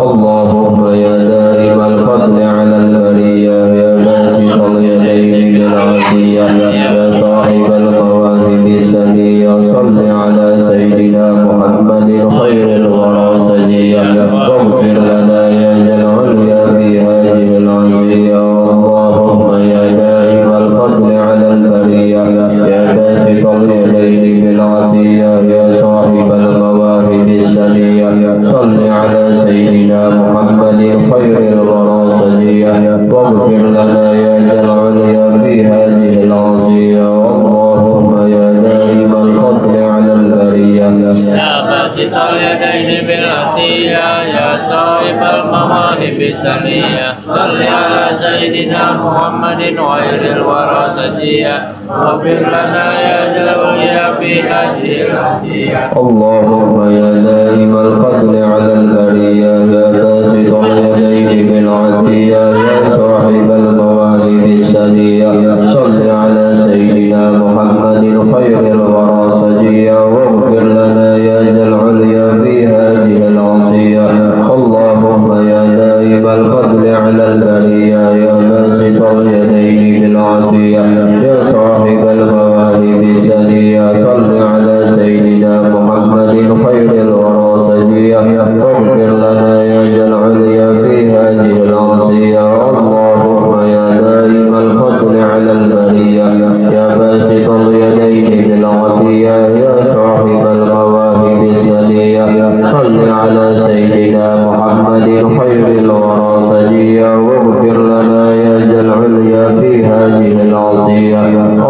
اللهم يا دائم الفضل على البرية يا باسط اليدين بالعدية يا صاحب المواهب السنية صل على سيدنا محمد خير الورى سجيا واغفر لنا يا ذا العليا في هذه العصية اللهم يا دائم الفضل على البرية يا باسط اليدين بالعطية يا صاحب المواهب السنية صل على سيدنا محمد خير الورى سجيا واغفر لنا يا ذا العليا في هذه العصية اللهم يا دائم الفضل على البرية يا باسط اليدين بالعطية يا صاحب المواهب السنية صل على سيدنا محمد خير الورى سجيا واغفر لنا يا ذا العليا في هذه العصية اللهم يا دائم الفضل على البرية يا باسط اليدين بالعطية يا صاحب المواهب السنية صل على سيدنا محمد خير الورى سجيا واغفر لنا يا ذا العليا في هذه العصية اللهم يا دائم الفضل على البرية يا باسط اليدين بالعطية يا صاحب المواهب السنية صل على سيدنا محمد خير الورى سجيا واغفر لنا يا ذا العليا في هذه العصية اللهم يا دائم الفضل على البرية يا باسط اليدين بالعطية يا صاحب المواهب السنية صل على سيدنا محمد خير الورى سجيا واغفر لنا يا ذا العليا في هذه العصية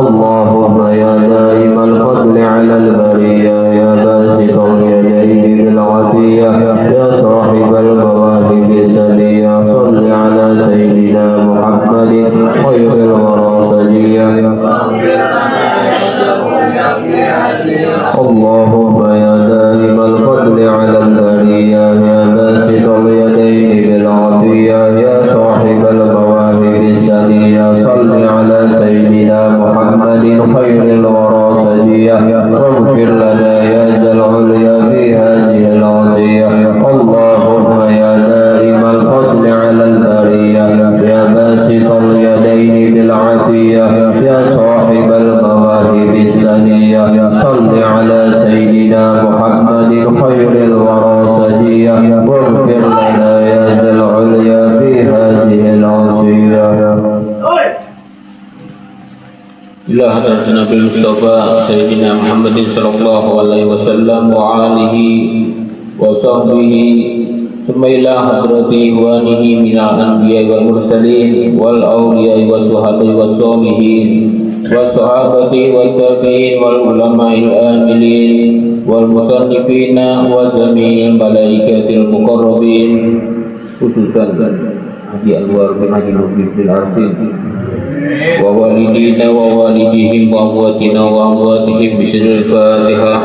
اللهم يا دائم الفضل على البرية يا باسط اليدين بالعطية يا صاحب المواهب السنية صل على سيدنا محمد خير الورى سجيا اللهم يا دائم الفضل على البرية يا باسط اليدين بالعطية يا صاحب المواهب السنية صل على سيدنا محمد خير الورى سجيا واغفر لنا يا ذا العليا في هذه العصية اللهم يا دائم الفضل على البرية يا باسط اليدين بالعطية يا صاحب المواهب السنية صل على سيدنا محمد خير الورى سجيا واغفر لنا يا ذا العليا في هذه العصية إلى حضرة النبي المصطفى سيدنا محمد صلى الله عليه وسلم وآله وصحبه ثم إلى حضرة إخوانه من الأنبياء والمرسلين والأولياء والشهداء والصالحين والصحابة والتابعين والعلماء العاملين والمصنفين وجميع الملائكة المقربين خصوصا Haji Anwar bin Haji Nurul bin Arsin wa walidina wa walidihim wa amwatina wa amwatihim bisiril Fatihah.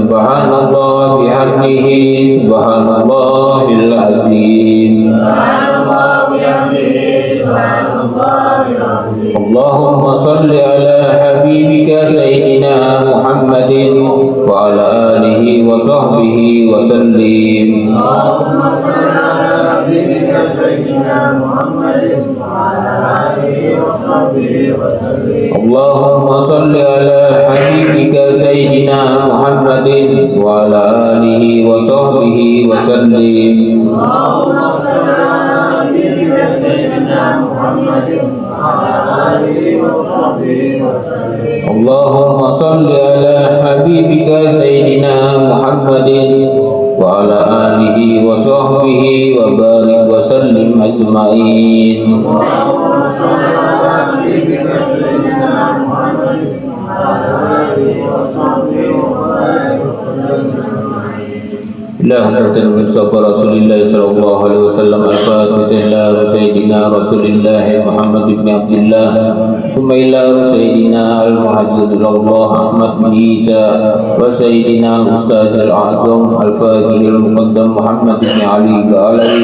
Subhanallah bihamdihi subhanallahil azim. Allahumma salli ala habibika sayyidina Muhammadin wa ala alihi wa sahbihi wa sallim. اللهم صل على حبيبك سيدنا محمد وعلى آله وصحبه وسلم. Allahumma salli ala habibika sayyidina Muhammadin wa ala alihi wa sahbihi wa sallim. اللهم صل على حبيبك سيدنا محمد وعلى آله وصحبه وسلم. Allahumma salli ala habibika sayyidina Muhammadin wa ala alihi wa sahbihi wa barik wa sallim ajma'in. اللهم صل على حبيبك سيدنا محمد وعلى آله وصحبه وسلم. إلى حضرة المصطفى رسول الله صلى الله عليه وسلم الفاتح إلى سيدنا رسول الله محمد بن عبد الله ثم إلى سيدنا المحجد إلى الله أحمد بن عيسى وسيدنا الأستاذ الأعظم الفاتح المقدم محمد بن علي بآله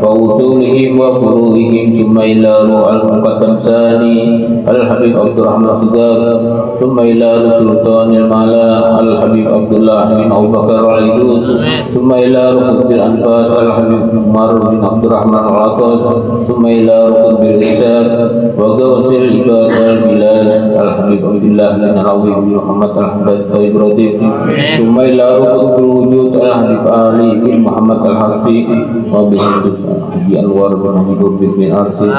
وأصولهم وفروعهم ثم إلى روح المقدم ثاني الحبيب عبد الرحمن الصداق ثم إلى سلطان المعلى الحبيب عبد الله بن أبو بكر العيدوس ثم إلى ركب الأنفاس الحبيب عمر بن عبد الرحمن العطاس ثم إلى ركب الإحسان وغوث العباد البلاد الحبيب عبد الله بن العوي بن محمد الحمد إبراهيم ثم إلى ركب الوجود الحبيب علي بن محمد الحرسي وبخصوص حجي أنوار بن حبيب بن أرسي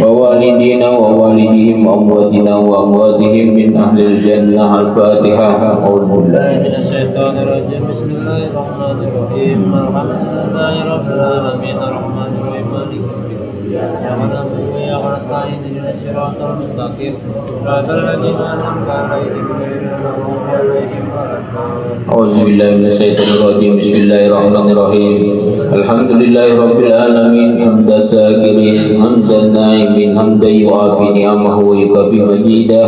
ووالدينا ووالديهم وأمواتنا وأمواتهم من أهل الجنة. الفاتحة. أعوذ بالله من الشيطان الرجيم. بسم الله الرحمن الرحيم. الحمد لله رب العالمين الرحمن الرحيم مالك يوم الدين. إياك نعبد وإياك نستعين اهدنا الصراط المستقيم صراط الذين أنعمت عليهم غير المغضوب عليهم ولا الضالين. أعوذ بالله من الشيطان الرجيم. بسم الله الرحمن الرحيم. الحمد لله رب العالمين حمد الشاكرين حمد الناعمين حمدا يوافي نعمه ويكافي مجيدا.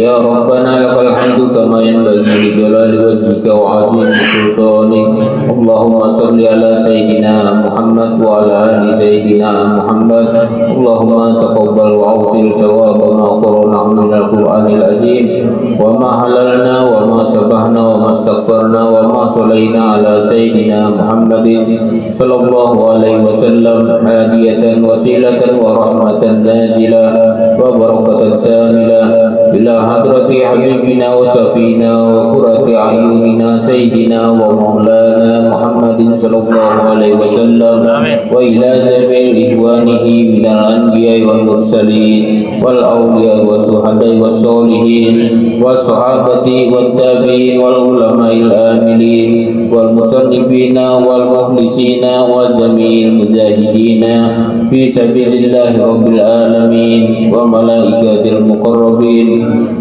يا ربنا لك الحمد كما ينبغي لجلال وجهك وعظيم سلطانك. اللهم صل على سيدنا محمد وعلى آل سيدنا محمد. اللهم تقبل وأوصل ثواب ما قرأناه من القرآن العظيم وما حللنا وما سبحنا وما استغفرنا وما صلينا على سيدنا محمد صلى الله عليه وسلم هادية وسيلة ورحمة نازلة وبركة ساملة إلى حضرة حبيبنا وسفينا وقرة أعيننا سيدنا ومولانا محمد صلى الله عليه وسلم وإلى جميع إخوانه من الأنبياء والمرسلين والأولياء والشهداء والصالحين والصحابة والتابعين والعلماء العاملين والمصنفين والمخلصين وجميع المجاهدين في سبيل الله رب العالمين وملائكة المقربين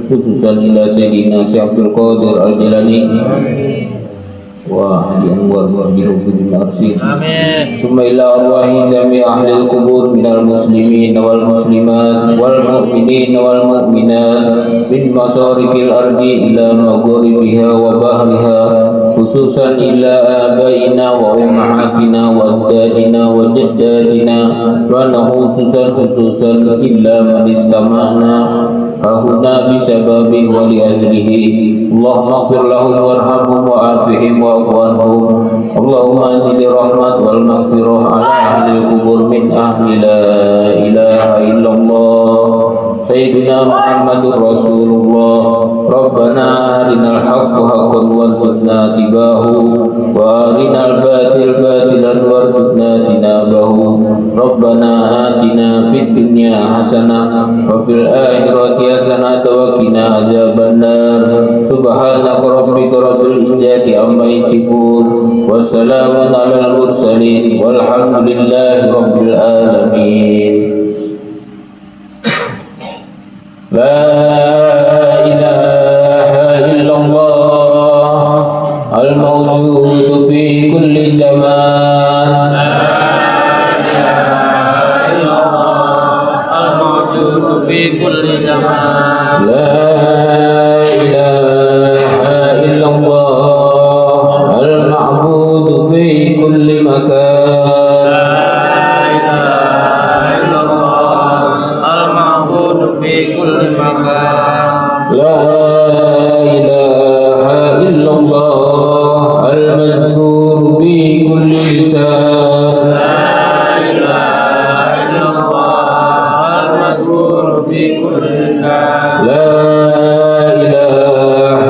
خصوصا إلى سيدنا شيخ عبد القادر الجيلاني وحجي أنوار بن أرسي. ثم إلى أرواح جميع أهل القبور من المسلمين والمسلمات والمؤمنين والمؤمنات من مشارق الأرض إلى مغاربها وبحرها خصوصا إلى آبائنا وأمهاتنا وأجدادنا وجداتنا خصوصا إلا من استمعنا هنا بسببه ولأجله. اللهم اغفر لهم وارحمهم وعافهم واعف عنهم. اللهم انزل الرحمة والمغفرة على أهل القبور من أهل لا إله إلا الله سيدنا محمد رسول الله. ربنا أرنا الحق حقا وارزقنا اتباعه وأرنا الباطل باطلا وارزقنا اجتنابه. ربنا آتنا في الدنيا حسنة وفي الآخرة حسنة وقنا عذاب النار. سبحانك ربك رب العزة عما يصفون وسلام على المرسلين والحمد لله رب العالمين. لا إله إلا الله الموجود في كل زمان. في كل زمان. لا إله إلا الله مكان لا إله إلا الله المعبود في كل مكان لا إله إلا الله المذكور بكل لسان لا إله إلا الله المذكور في كل لسان لا إله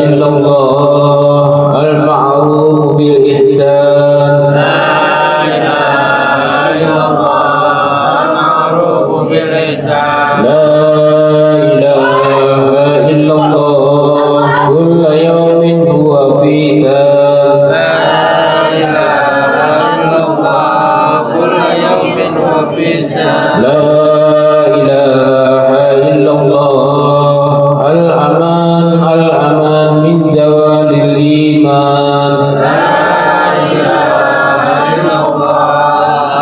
إلا الله المعروف بالإحسان لا إله إلا الله المعروف باللسان لا إله إلا الله كل يوم هو في شان لا إله إلا الله كل يوم وفي شان لا إله إلا الله الأمان الأمان من زوال الإيمان لا إله إلا الله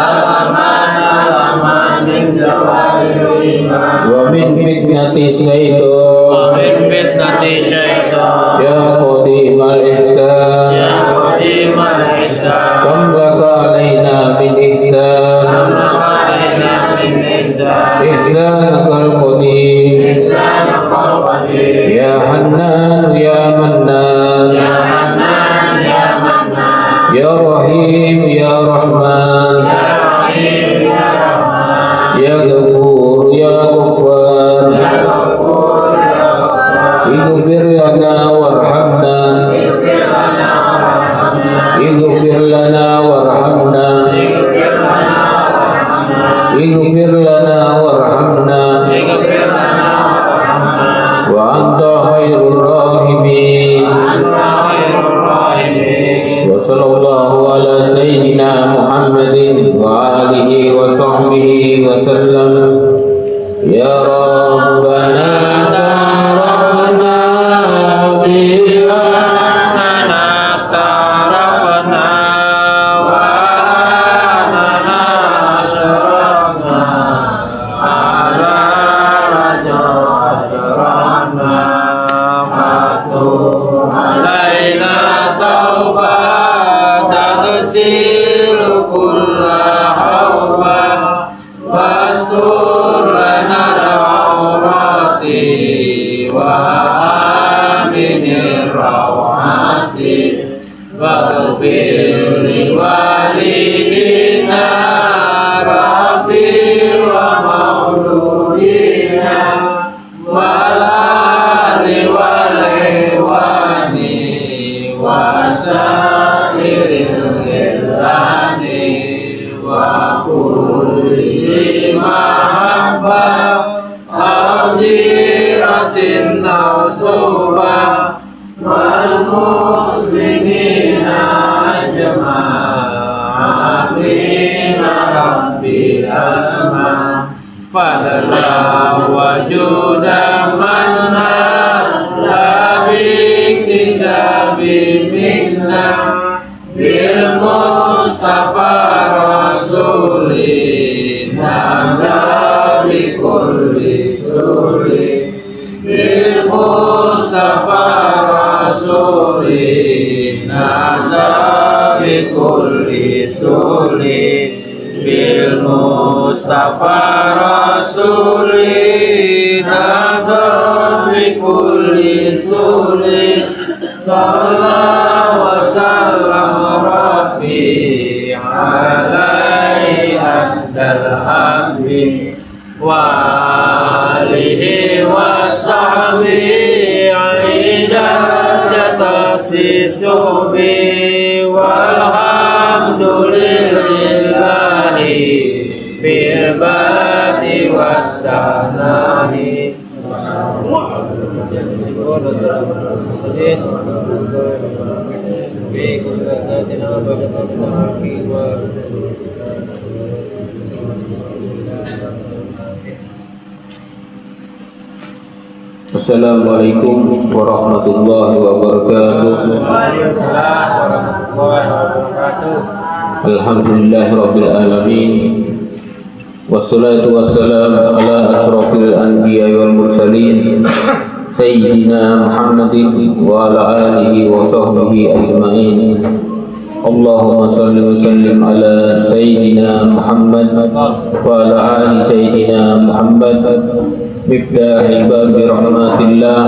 الأمان الأمان من زوال الإيمان ومن فتنة الشيطان ومن فتنة الشيطان يا قديم الإحسان يا قديم الإحسان كم لك علينا من إحسان علينا من إحسان إحسانك القديم إحسانك القدير يا حنان يا منان يا حنان يا منان يا رحيم يا رحمن يا رحيم يا رحمن يا غفور يا غفار يا غفور يا غفار اغفر لنا وارحمنا اغفر لنا وارحمنا اغفر لنا وارحمنا اغفر لنا وارحمنا اغفر لنا وارحمنا اغفر لنا وارحمنا وأنت خير الراحمين أنت خير الراحمين وصلى الله على سيدنا محمد وآله وصحبه وسلم يا ربنا تعرفنا بها أننا اعترفنا وأننا أشركنا على رجل أسرنا فتوب علينا توبة تغسل كل حوبة واستر لنا العورات وآمن الروعات واغفر لوالدينا ربي ومولودينا والآل والإخوان وسائر الخلان وكل ذي محبة أو جيرة أو صحبة والمسلمين أجمعين ربي أسمع فضلا وجودا منا لا باكتساب منا بالمصطفى رسولنا بكل سور بالمصطفى رسولنا بكل سور بالمصطفى رسولنا بكل سور صلى وسلم ربي عليه أدى الحق وآله وصحبه عيد التخصيص به والحمد لله بالباد والتناهي في كل ذاتنا وبلغنا الحكيم Assalamualaikum warahmatullahi wabarakatuh. Waalaikumsalam warahmatullahi wabarakatuh. Alhamdulillahi rabbil alamin. Wassalatu wassalamu ala asrafil anbiya wal mursalin Sayyidina Muhammadin wa ala alihi wa sahbihi ajma'in. Allahumma salli wa sallim ala Sayyidina Muhammad wa ala ali Sayyidina Muhammad miftahil babi rahmatillah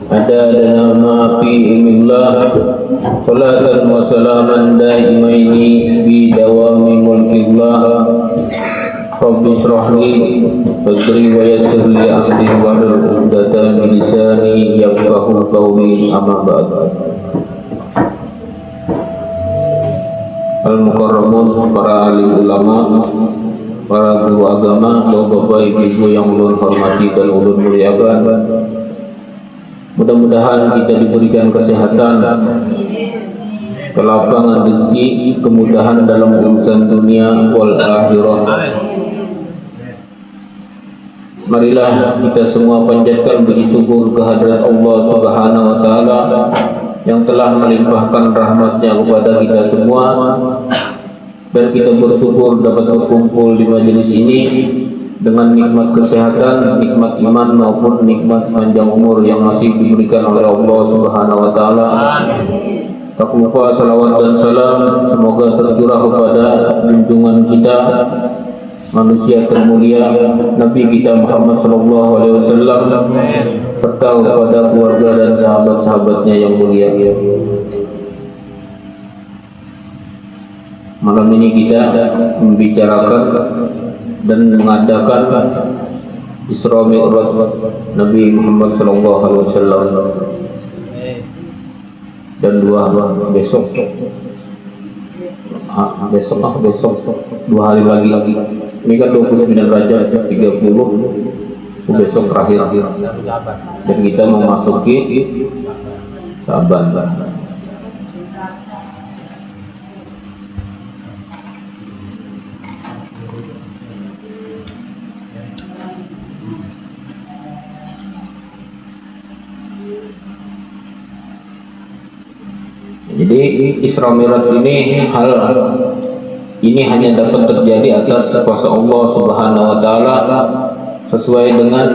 adadana ma fi ilmillah salatan wa salaman daimaini bi dawami mulkillah Rabbi shrah li sadri wa yassir li amri wahlul 'uqdatam min lisani yafqahu qawli amma ba'd. Al-mukarramun, para alim ulama, para guru agama, bapak ibu yang ulun hormati dan ulun muliakan. Mudah-mudahan kita diberikan kesehatan, kelapangan rezeki, kemudahan dalam urusan dunia wal akhirah. Marilah kita semua panjatkan puji syukur kehadirat Allah Subhanahu wa taala yang telah melimpahkan rahmatnya kepada kita semua, dan kita bersyukur dapat berkumpul di majelis ini dengan nikmat kesehatan, nikmat iman maupun nikmat panjang umur yang masih diberikan oleh Allah Subhanahu wa taala. Tak lupa salawat dan salam semoga tercurah kepada junjungan kita manusia termulia Nabi kita Muhammad sallallahu alaihi wasallam serta kepada keluarga dan sahabat-sahabatnya yang mulia. Malam ini kita membicarakan dan mengadakan Isra Mi'raj Nabi Muhammad sallallahu alaihi wasallam, dan besok 2 hari lagi. Ini kan 29 Rajab 30, besok terakhir, dan kita memasuki Syaban. Jadi Isra Mi'raj ini hanya dapat terjadi atas kuasa Allah Subhanahu wa taala sesuai dengan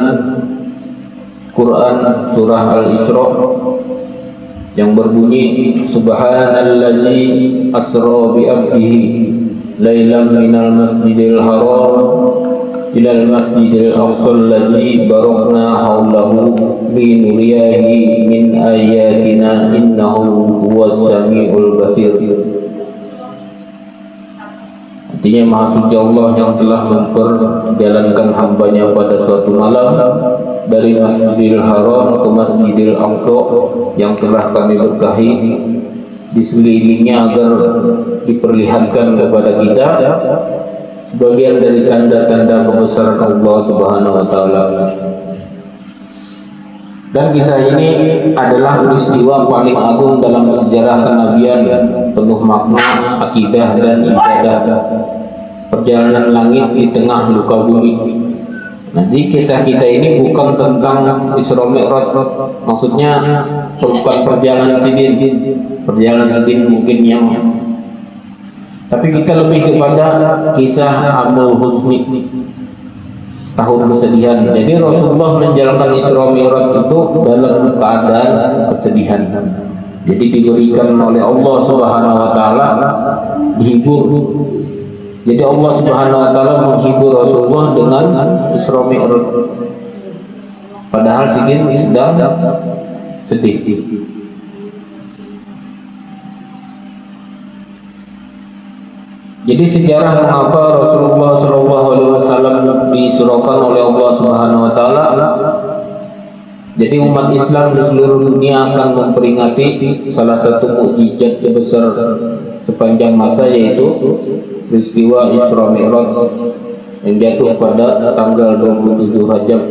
Quran surah Al-Isra yang berbunyi subhanallazi asra bi 'abdihi lailan minal masjidil haram ilal masjidil aqsa allazi barakna haulahu linuriyahi min ayatina innahu huwas samiul basir. Artinya Maha Suci Allah yang telah memperjalankan hambanya pada suatu malam dari Masjidil Haram ke Masjidil Aqsa yang telah kami berkahi di sekelilingnya agar diperlihatkan kepada kita sebagian dari tanda-tanda kebesaran Allah Subhanahu wa taala. Dan kisah ini adalah peristiwa paling agung dalam sejarah kenabian, penuh makna, akidah dan ibadah. Perjalanan langit di tengah luka bumi. Nanti kisah kita ini bukan tentang Isra Mi'raj, maksudnya bukan perjalanan sidin. Perjalanan sidin mungkin yang, tapi kita lebih kepada kisah Amul Husni, tahun kesedihan. Jadi Rasulullah menjalankan Isra Mi'raj itu dalam keadaan kesedihan. Jadi diberikan oleh Allah Subhanahu wa taala dihibur. Jadi Allah Subhanahu wa taala menghibur Rasulullah dengan Isra Mi'raj. Padahal sidin sedang sedih. Jadi sejarah mengapa Rasulullah SAW diisrokan oleh Allah Subhanahu wa taala. Jadi umat Islam di seluruh dunia akan memperingati salah satu mukjizat terbesar sepanjang masa, yaitu peristiwa Isra Mi'raj yang jatuh pada tanggal 27 Rajab.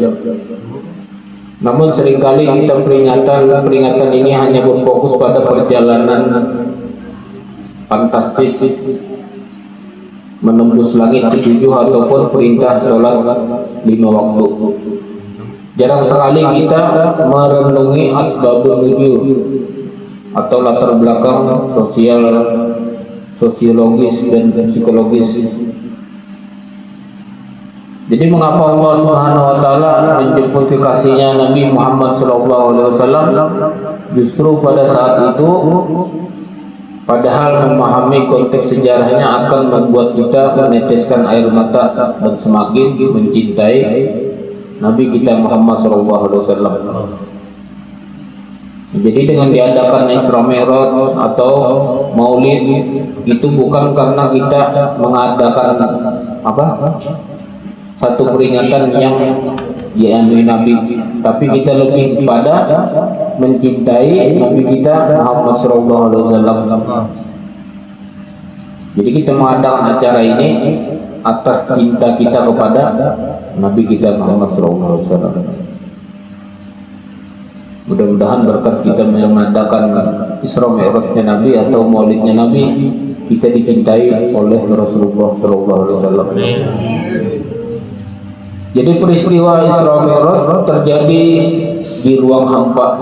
Namun seringkali kita peringatan ini hanya berfokus pada perjalanan fantastis menembus langit ketujuh ataupun perintah sholat 5 waktu. Jarang sekali kita merenungi asbabun nuzul atau latar belakang sosiologis dan psikologis. Jadi mengapa Allah Subhanahu wa taala menjemput kekasihnya Nabi Muhammad SAW justru pada saat itu Padahal memahami konteks sejarahnya akan membuat kita meneteskan air mata dan semakin mencintai Nabi kita Muhammad SAW. Jadi dengan diadakan Isra Mi'raj atau Maulid itu bukan karena kita mengadakan satu peringatan yang diambil Nabi, tapi kita lebih pada mencintai Nabi kita Muhammad SAW. Jadi kita mengadakan acara ini atas cinta kita kepada Nabi kita Muhammad SAW. Mudah-mudahan berkat kita mengadakan Isra Mi'rajnya Nabi atau Maulidnya Nabi, kita dicintai oleh Rasulullah SAW. Jadi peristiwa Isra Mi'raj terjadi di ruang hampa.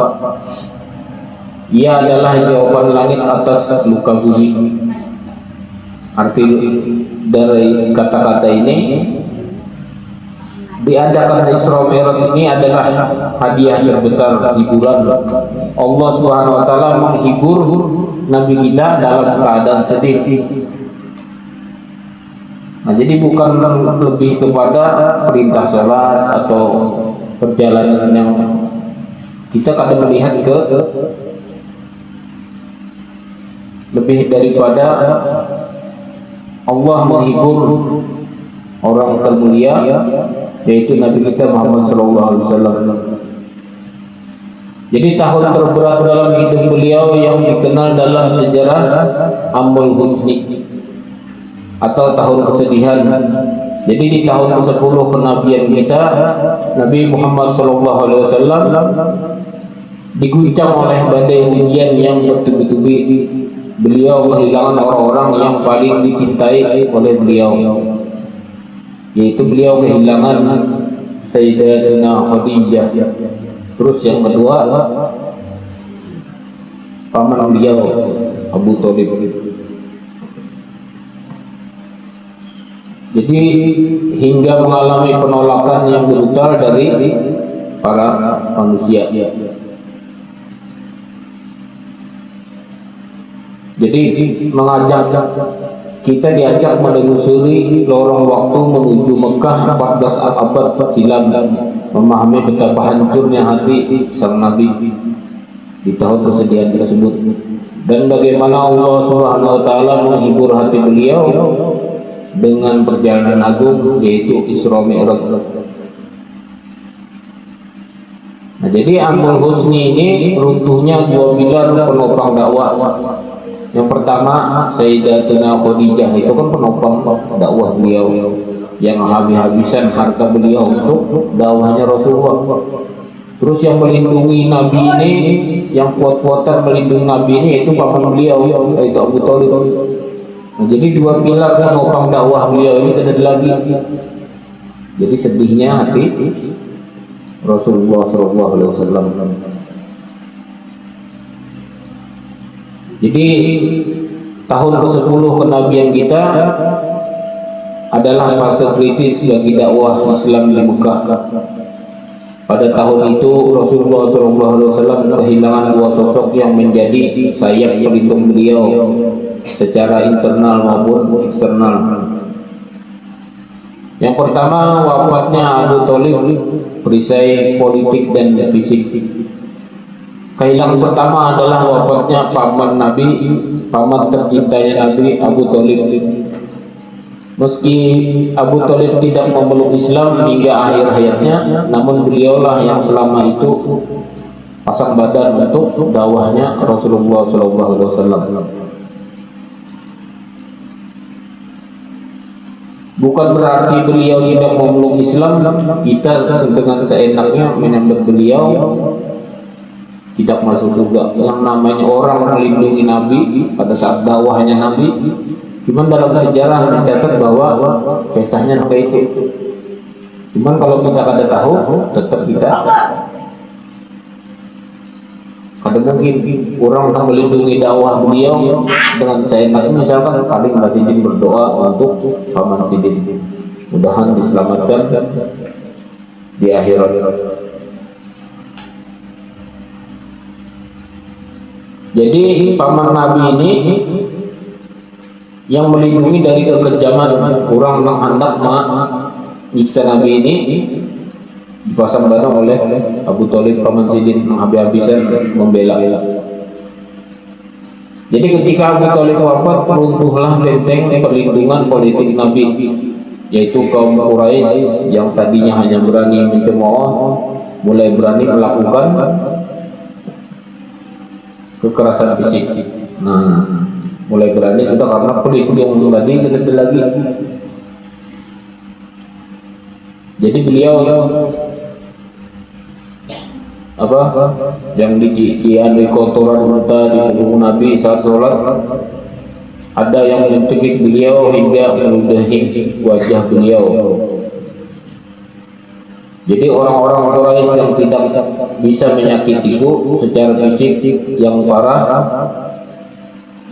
Ia adalah jawaban langit atas luka bumi. Arti dari kata-kata ini, diadakan Isra Mi'raj ini adalah hadiah terbesar, hiburan. Allah Subhanahu wa taala menghibur Nabi kita dalam keadaan sedih. Nah, jadi bukan lebih kepada perintah sholat atau perjalanan yang kita kadang melihat ke lebih daripada Allah menghibur orang termulia, yaitu Nabi kita Muhammad SAW. Jadi tahun terberat dalam hidup beliau yang dikenal dalam sejarah Amul Husni atau tahun kesedihan. Jadi di tahun ke-10 kenabian kita, Nabi Muhammad SAW diguncang oleh badai ujian yang bertubi-tubi. Beliau kehilangan orang-orang yang paling dicintai oleh beliau, yaitu beliau kehilangan Sayyidatina Khadijah. Terus yang kedua, paman beliau Abu Thalib. Jadi hingga mengalami penolakan yang brutal dari para manusia. Jadi kita diajak menelusuri lorong waktu menuju Mekah 14 abad silam, memahami betapa hancurnya hati sang Nabi di tahun kesedihan tersebut, dan bagaimana Allah Subhanahu wa taala menghibur hati beliau dengan perjalanan agung, yaitu Isra Mi'raj. Nah, jadi Amul Husni ini runtuhnya dua pilar penopang dakwah. Yang pertama, Sayyidatina Khadijah, itu kan penopang dakwah beliau yang habis-habisan harta beliau untuk dakwahnya Rasulullah. Terus yang melindungi Nabi ini, yang kuat-kuatan melindungi Nabi ini, itu paman beliau, yaitu Abu Thalib. Nah, jadi dua pilar penopang dakwah beliau ini ada lagi. Jadi sedihnya hati Rasulullah SAW. Jadi tahun ke-10 kenabian kita adalah fase kritis bagi dakwah Islam di Mekah. Pada tahun itu Rasulullah SAW kehilangan dua sosok yang menjadi sayap pelindung beliau secara internal maupun eksternal. Yang pertama, wafatnya Abu Thalib, perisai politik dan fisik. Kehilangan pertama adalah wafatnya paman Nabi, paman tercintanya Nabi, Abu Thalib. Meski Abu Thalib tidak memeluk Islam hingga akhir hayatnya, namun beliaulah yang selama itu pasang badan untuk dakwahnya Rasulullah SAW. Bukan berarti beliau tidak memeluk Islam, kita dengan seenaknya menyambut beliau tidak masuk surga. Yang namanya orang melindungi Nabi pada saat dakwahnya Nabi, cuman dalam sejarah mencatat bahwa kisahnya seperti itu. Cuman kalau kita kada tahu, tetap kita kada mungkin orang yang melindungi dakwah beliau dengan seenaknya. Misalkan paling Mbak Sidin berdoa untuk paman Sidin, mudahan diselamatkan di akhirat. Jadi paman Nabi ini yang melindungi dari kekejaman orang yang hendak menyiksa Nabi ini dipasang barang oleh Abu Thalib, paman Sidin yang habis-habisan membela. Jadi ketika Abu Thalib wafat, runtuhlah benteng perlindungan politik Nabi, yaitu kaum Quraisy yang tadinya hanya berani mencemooh, mulai berani melakukan kekerasan fisik. Nah, mulai berani sudah karena pelindung tadi lebih lagi. Jadi beliau yang diambil kotoran unta di punggung Nabi saat sholat, ada yang mencekik beliau hingga meludahi wajah beliau. Jadi orang-orang Quraisy yang tidak bisa menyakitiku secara fisik yang parah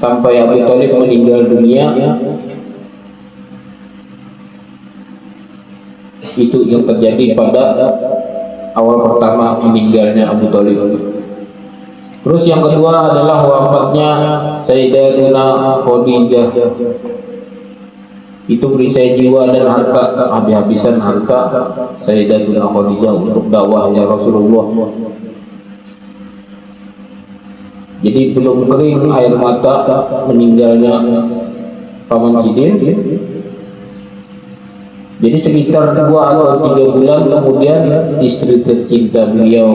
sampai Abu Thalib meninggal dunia, itu yang terjadi pada awal pertama meninggalnya Abu Thalib. Terus yang kedua adalah wafatnya Sayyidatuna Khadijah. Itu berisai jiwa dan harta, habis-habisan harta Sayyidatuna Khadijah untuk dakwahnya Rasulullah. Jadi belum kering air mata meninggalnya paman Sidin. Jadi sekitar 2 atau 3 bulan kemudian istri tercinta beliau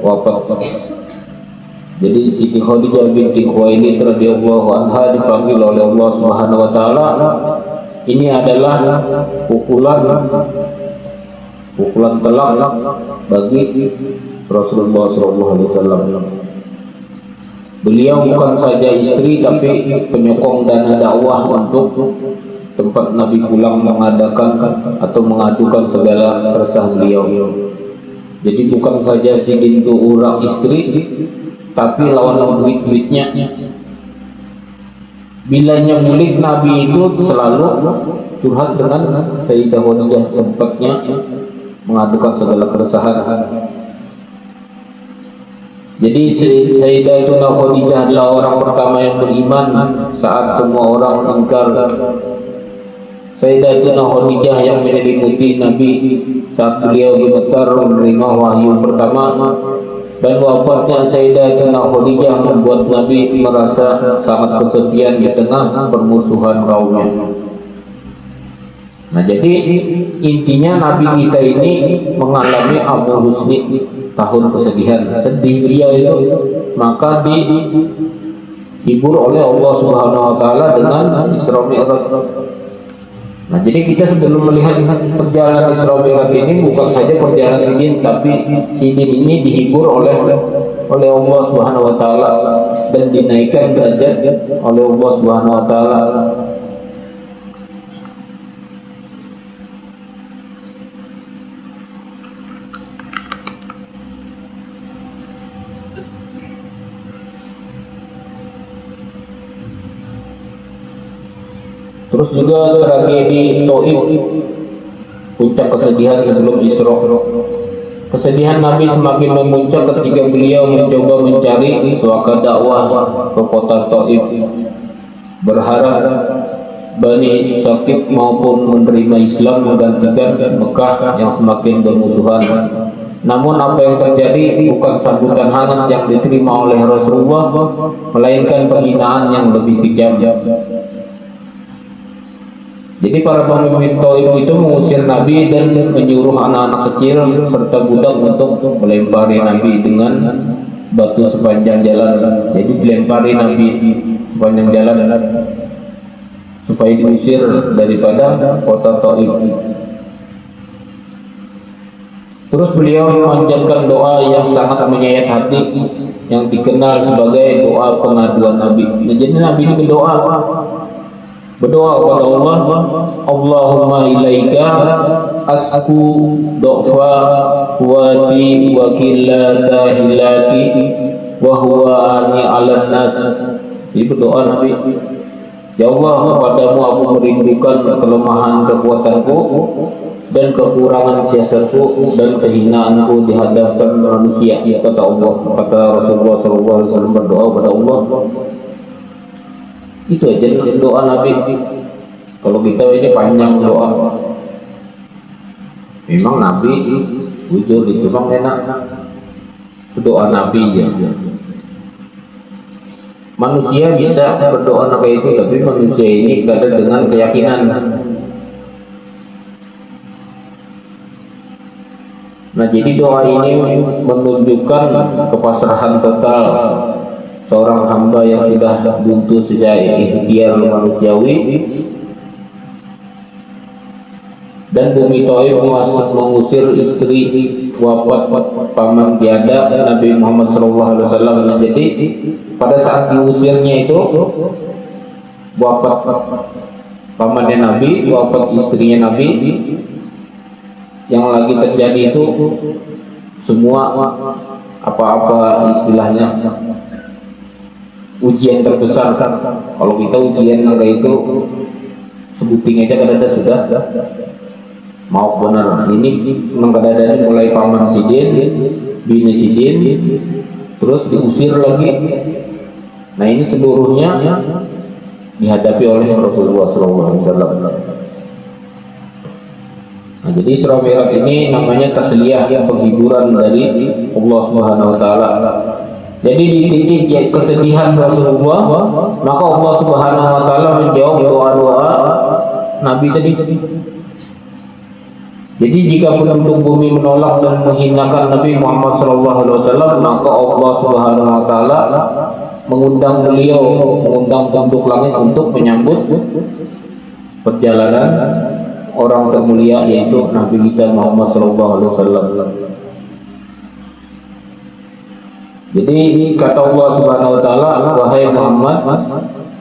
wafat. Jadi Siti Khadijah binti Khuwailid radhiyallahu anha dipanggil oleh Allah Subhanahu wa taala. Ini adalah pukulan telak bagi Rasulullah SAW. Beliau bukan saja istri tapi penyokong dana dakwah untuk tempat Nabi pulang mengadakan atau mengadukan segala resah beliau. Jadi bukan saja Sidin itu orang istri, tapi lawan duit-duitnya. Bilanya mulik Nabi itu selalu curhat dengan Sayyidah Khadijah, tempatnya mengadukan segala keresahan. Jadi Sayyidatuna Khadijah adalah orang pertama yang beriman saat semua orang ingkar. Sayyidatuna Khadijah yang menyelimuti Nabi saat beliau gemetar menerima wahyu pertama, dan wafatnya Sayyidatuna Khadijah membuat Nabi merasa sangat kesepian di tengah permusuhan kaumnya. Nah, jadi intinya Nabi kita ini mengalami Abu Husni, tahun kesedihan, sedih beliau itu, maka dihibur oleh Allah Subhanahu wa taala dengan Isra Mi'raj. Nah, jadi kita sebelum melihat perjalanan Isra Mi'raj ini bukan saja perjalanan Sidin, tapi Sidin ini dihibur oleh Allah Subhanahu wa taala dan dinaikkan derajat oleh Allah Subhanahu wa taala. Terus juga tragedi Taif, puncak kesedihan sebelum Isra. Kesedihan Nabi semakin memuncak ketika beliau mencoba mencari suaka dakwah ke kota Taif, berharap Bani Saqif maupun menerima Islam menggantikan Mekah yang semakin bermusuhan. Namun apa yang terjadi bukan sambutan hangat yang diterima oleh Rasulullah, melainkan penghinaan yang lebih kejam. Jadi para pemimpin Taif itu mengusir Nabi dan menyuruh anak-anak kecil serta budak untuk melempari Nabi dengan batu sepanjang jalan. Jadi dilempari Nabi sepanjang jalan supaya diusir daripada kota Taif. Terus beliau memanjatkan doa yang sangat menyayat hati yang dikenal sebagai doa pengaduan Nabi. Nah, jadi Nabi ini berdoa kepada Allah, Allahumma ilaika asku do'fa wati wa qillata hilati wa huwa ani ala nas. Ini berdoa Nabi, ya Allah, kepadamu aku merindukan kelemahan kekuatanku dan kekurangan siasatku dan kehinaanku di hadapan manusia, kata Allah. Kata Rasulullah SAW berdoa pada Allah. Itu aja doa Nabi. Kalau kita ini panjang doa. Memang Nabi jujur itu memang enak. Doa Nabi aja. Manusia bisa berdoa kayak itu, tapi manusia ini kadang dengan keyakinan. Nah, jadi doa ini menunjukkan kepasrahan total seorang hamba yang sudah buntu sejak ikhtiar manusiawi, dan bumi Taif mengusir istri wafat paman tiada Nabi Muhammad SAW. Nah, jadi pada saat diusirnya itu wafat pamannya Nabi, wafat istrinya Nabi. Yang lagi terjadi itu semua apa-apa istilahnya ujian terbesar. Kalau kita ujian kayak itu sebuting aja kadang-kadang sudah mau benar. Ini kadang-kadang mulai paman sidin, bini sidin, terus diusir lagi. Nah, ini seluruhnya dihadapi oleh Rasulullah SAW. Nah, jadi Isra Mi'raj ini namanya tasliyah, penghiburan dari Allah Subhanahu wa taala. Jadi di titik kesedihan Rasulullah, maka Allah Subhanahu wa taala menjawab doa-doa Nabi tadi. Jadi jika penduduk bumi menolak dan menghinakan Nabi Muhammad SAW, maka Allah Subhanahu wa taala mengundang beliau, mengundang penduduk langit untuk menyambut perjalanan orang termulia, yaitu Nabi kita Muhammad SAW. Jadi kata Allah Subhanahu wa taala, wahai Muhammad,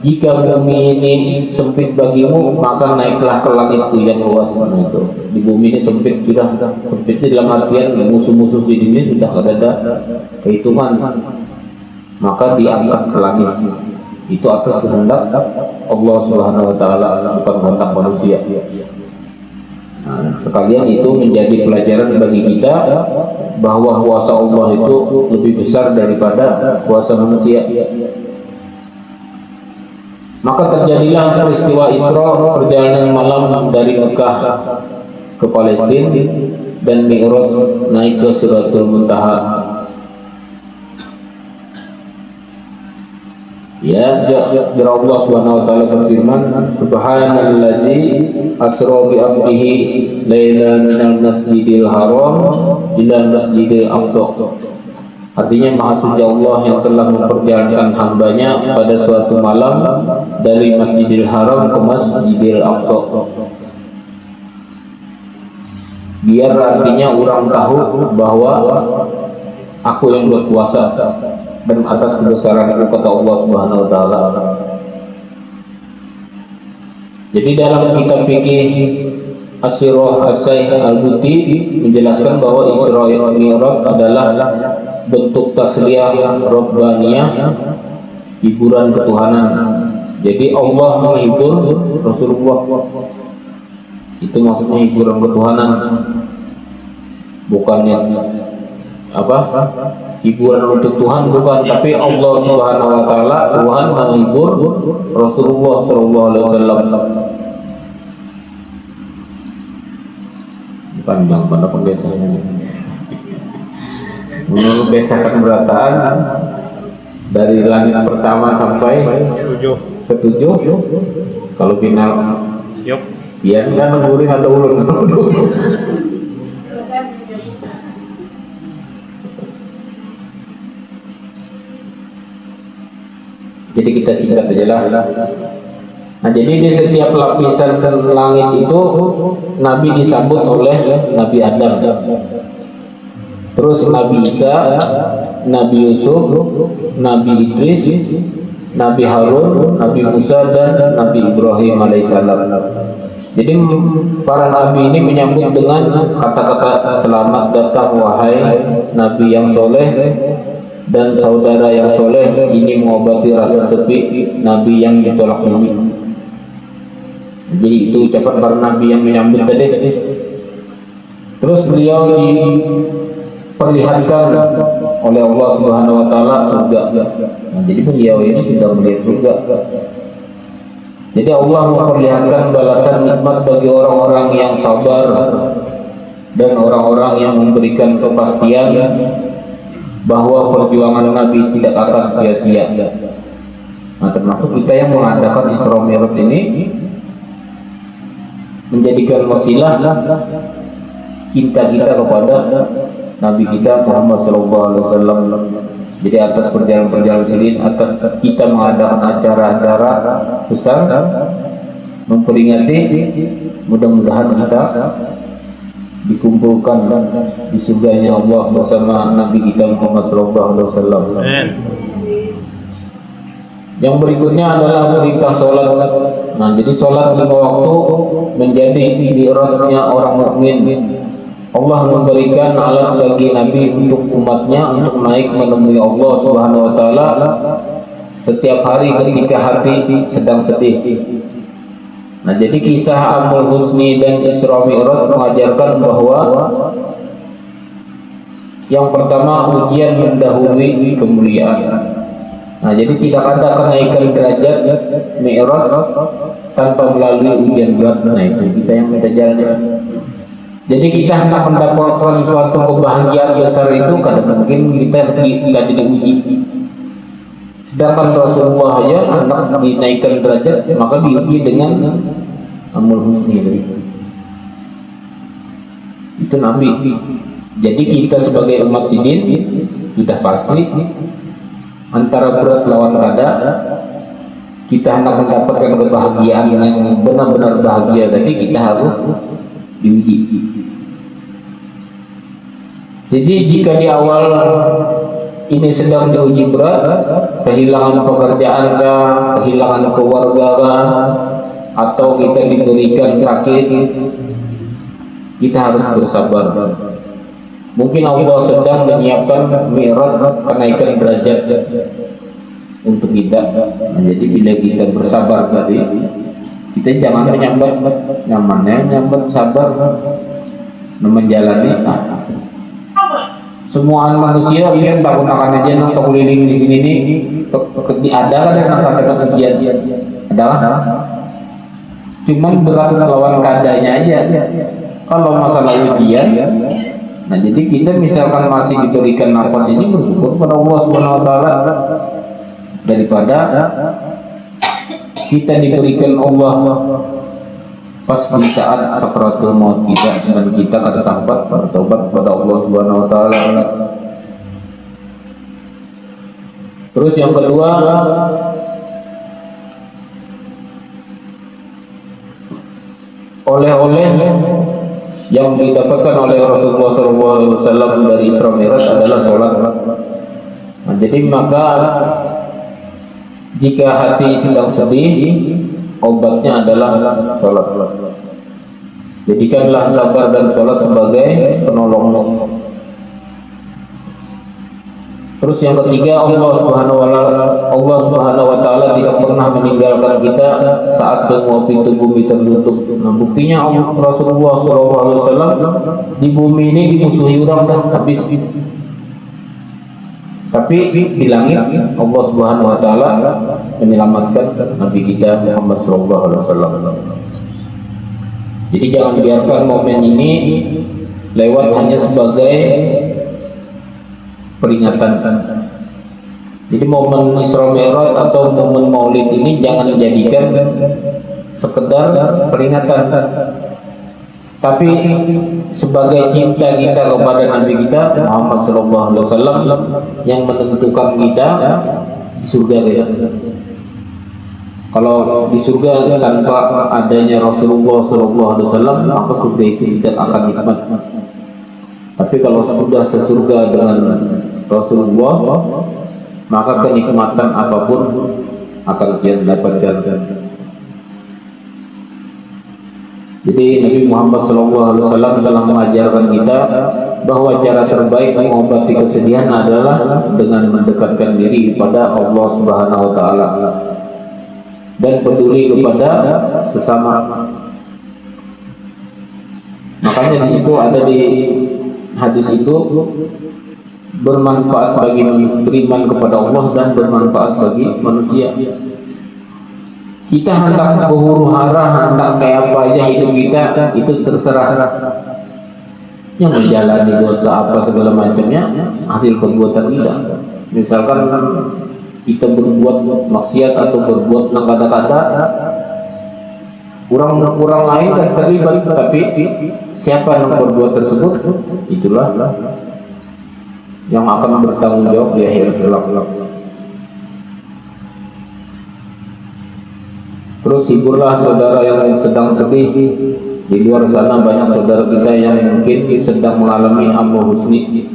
jika bumi ini sempit bagimu, maka naiklah ke langitku yang luas. Nah, itu di bumi ini sempit, sudah sempit dalam artian musuh-musuh di dunia sudah ada kehitungan, maka diangkat ke langit. Itu atas kehendak Allah Subhanahu wa taala, bukan kehendak manusia. Nah, sekalian itu menjadi pelajaran bagi kita bahwa kuasa Allah itu lebih besar daripada kuasa manusia. Maka terjadilah peristiwa Isra, perjalanan malam dari Mekah ke Palestina, dan Mi'raj naik ke Sidratul Muntaha. Ya, Allah Subhanahu wa taala berfirman, subhanallazi asra bi 'abdihi lailan minal masjidil haram ila masjidil aqsa. Artinya maha suci Allah yang telah memperjalankan hambanya pada suatu malam dari Masjidil Haram ke Masjidil Aqsa. Biar artinya orang tahu bahwa aku yang berkuasa dan atas kebesaranku, kata Allah Subhanahu wa taala. Jadi dalam kitab fikih As-Sirah As-Saih Al-Buti menjelaskan bahwa Isra Mi'raj adalah bentuk tasliyah Rabbaniyah, hiburan ketuhanan. Jadi Allah menghibur Rasulullah, itu maksudnya hiburan ketuhanan, bukannya hiburan untuk Tuhan, bukan, tapi Allah Subhanahu wa taala, Tuhan menghibur Rasulullah SAW. Panjang pada pembiasaannya. Menurut besakan berataan dari langit pertama sampai ketujuh, kalau final biar kan nguring atau ulun. Jadi kita singkat aja lah. Nah, jadi di setiap lapisan langit itu Nabi disambut oleh Nabi Adam, terus Nabi Isa, Nabi Yusuf, Nabi Idris, Nabi Harun, Nabi Musa, dan Nabi Ibrahim alaihissalam. Jadi para nabi ini menyambut dengan kata-kata selamat datang wahai Nabi yang soleh dan saudara yang soleh, ini mengobati rasa sepi Nabi yang ditolak bumi. Jadi itu ucapan para nabi yang menyambut tadi. Terus beliau diperlihatkan oleh Allah Subhanahu wa taala surga. Nah, jadi beliau ini sudah melihat surga. Jadi Allah memperlihatkan balasan nikmat bagi orang-orang yang sabar dan orang-orang yang memberikan kepastian bahwa perjuangan Nabi tidak akan sia-sia. Nah, termasuk kita yang mengadakan Isra Mi'raj ini menjadikan wasilah cinta kita kepada Nabi kita Muhammad SAW. Jadi atas perjalanan-perjalanan sini, atas kita mengadakan acara-acara besar memperingati, mudah-mudahan kita dikumpulkan di surganya Allah bersama Nabi kita Muhammad SAW. Yang berikutnya adalah perintah sholat. Nah, jadi sholat 5 waktu menjadi mi'rajnya orang mukmin. Allah memberikan alat bagi Nabi untuk umatnya untuk naik menemui Allah Subhanahu wa taala setiap hari ketika hati sedang sedih. Nah, jadi kisah Amul Husni dan Isra Mi'raj mengajarkan bahwa yang pertama ujian mendahului kemuliaan. Nah, jadi tidak ada kenaikan derajat Mi'raj tanpa melalui ujian berat. Nah, itu kita yang kita jalani. Jadi kita hendak mendapatkan suatu kebahagiaan besar itu kadang mungkin kita tidak diuji. Sedangkan Rasulullah aja hendak dinaikkan derajat maka diuji dengan Amul Husni itu Nabi. Jadi kita sebagai umat sidin sudah pasti antara berat lawan kada, kita hendak mendapatkan kebahagiaan yang benar-benar bahagia tadi kita harus diuji. Jadi jika di awal ini sedang diuji berat, kehilangan pekerjaan kah, kehilangan keluarga kah, atau kita diberikan sakit, kita harus bersabar. Mungkin Allah sedang menyiapkan mi'raj, kenaikan derajat untuk kita. Nah, jadi bila kita bersabar tadi, kita jangan menyambat nyamannya, menyambat sabar menjalani. Semua manusia kan takut akan aja nang keliling di sini nih, ada kan yang akan ujian, adalah cuman berat lawan kadanya aja. Kalau masalah ujian, nah jadi kita misalkan masih diberikan nafas ini bersyukur pada Allah Subhanahu wa taala daripada kita diberikan Allah pas di saat sakaratul maut kita dan kita kada sempat bertobat kepada Allah Subhanahu wa taala. Terus yang kedua, oleh-oleh yang didapatkan oleh Rasulullah SAW dari Isra Mi'raj adalah sholat. Nah, jadi maka jika hati sedang sedih, obatnya adalah sholat. Jadikanlah sabar dan sholat sebagai penolong. Terus yang ketiga, Allah Subhanahu wa taala tidak pernah meninggalkan kita saat semua pintu bumi tertutup. Nah, buktinya Rasulullah SAW di bumi ini dimusuhi orang dah habis. Tapi di langit Allah Subhanahu wa taala menyelamatkan Nabi kita Muhammad SAW. Jadi jangan biarkan momen ini lewat hanya sebagai peringatan. Jadi momen Isra Mi'raj atau momen Maulid ini jangan dijadikan sekedar peringatan, tapi sebagai cinta kita kepada Nabi kita Muhammad SAW yang menentukan kita di surga kita. Kalau di surga tanpa adanya Rasulullah SAW maka surga itu tidak akan nikmat. Tapi kalau sudah sesurga dengan Rasulullah maka kenikmatan apapun akan kita dapatkan. Jadi Nabi Muhammad SAW telah mengajarkan kita bahwa cara terbaik mengobati kesedihan adalah dengan mendekatkan diri kepada Allah Subhanahu wa taala dan peduli kepada sesama. Makanya di situ ada di hadis itu bermanfaat bagi manusia, beriman kepada Allah dan bermanfaat bagi manusia. Kita hendak berhuru hara, hendak kayak apa aja hidup kita, itu terserah. Yang menjalani dosa apa segala macamnya hasil perbuatan kita. Misalkan kita berbuat maksiat atau berbuat kata-kata, orang lain kan terlibat, tapi siapa yang berbuat tersebut, itulah yang akan bertanggung jawab di akhirat kelak. Terus hiburlah saudara yang sedang sedih. Di luar sana banyak saudara kita yang mungkin sedang mengalami amruh husni.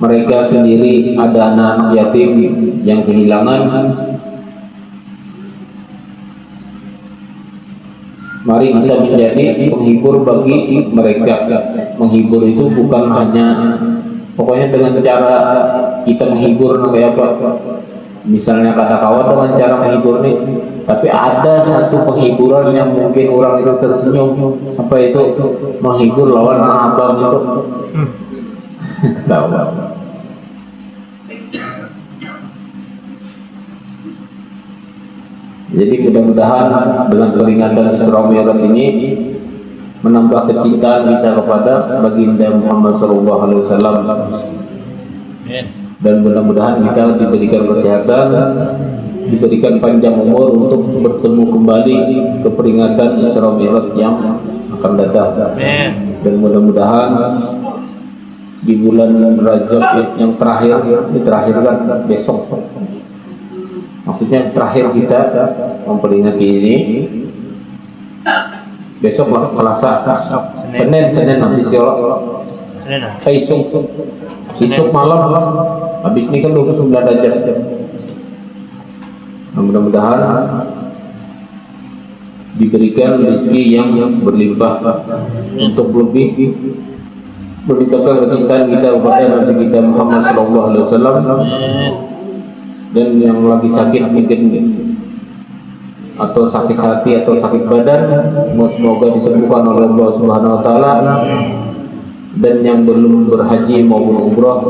Mereka sendiri ada anak yatim yang kehilangan. Mari kita menjadi penghibur bagi mereka. Menghibur itu bukan hanya, pokoknya dengan cara kita menghibur kayak apa, misalnya kata kawan dengan cara menghibur nih, tapi ada satu penghiburan yang mungkin orang itu tersenyum, apa itu menghibur lawan abang itu. Tahu. Jadi mudah-mudahan dengan peringatan Isra Mi'raj ini menambah kecintaan kita kepada baginda Muhammad SAW, dan mudah-mudahan kita diberikan kesehatan, diberikan panjang umur untuk bertemu kembali ke peringatan Isra Mi'raj yang akan datang. Dan mudah-mudahan di bulan Rajab yang terakhir, ini terakhir kan besok, maksudnya terakhir kita memperingati ini, besok lah Selasa, Senin nanti siolok, Isuk malam, habis ini kan 29 derajat. Nah, mudah-mudahan diberikan rezeki yang berlimpah untuk lebih meningkatkan kecintaan kita kepada Nabi kita Muhammad SAW. Dan yang lagi sakit mungkin atau sakit hati atau sakit badan, semoga disembuhkan oleh Allah Subhanahu Wa Taala. Dan yang belum berhaji maupun umrah,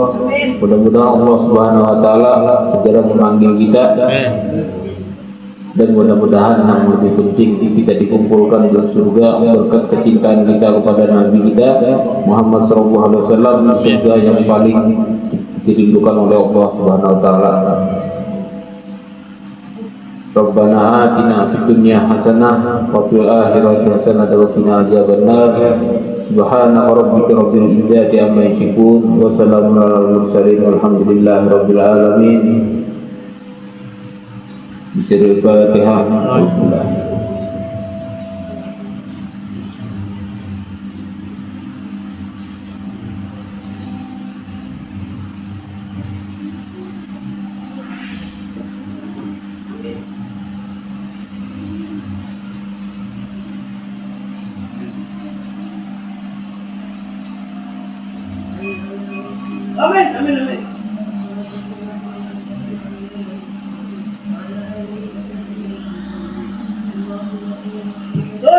mudah-mudahan Allah Subhanahu Wa Taala segera memanggil kita. Dan mudah-mudahan yang lebih penting kita dikumpulkan di surga berkat kecintaan kita kepada Nabi kita Muhammad SAW, surga yang paling dirindukan oleh Allah Subhanahu Wa Taala. Rabbana atina fid dunya hasanah wa fil akhirati hasanah wa qina adzabannar. Subhana rabbika rabbil izzati amma yasifun wa salamun alal mursalin walhamdulillahi rabbil alamin. Bismillahirrahmanirrahim. Alhamdulillah. Amin, amin, amin. Tuh.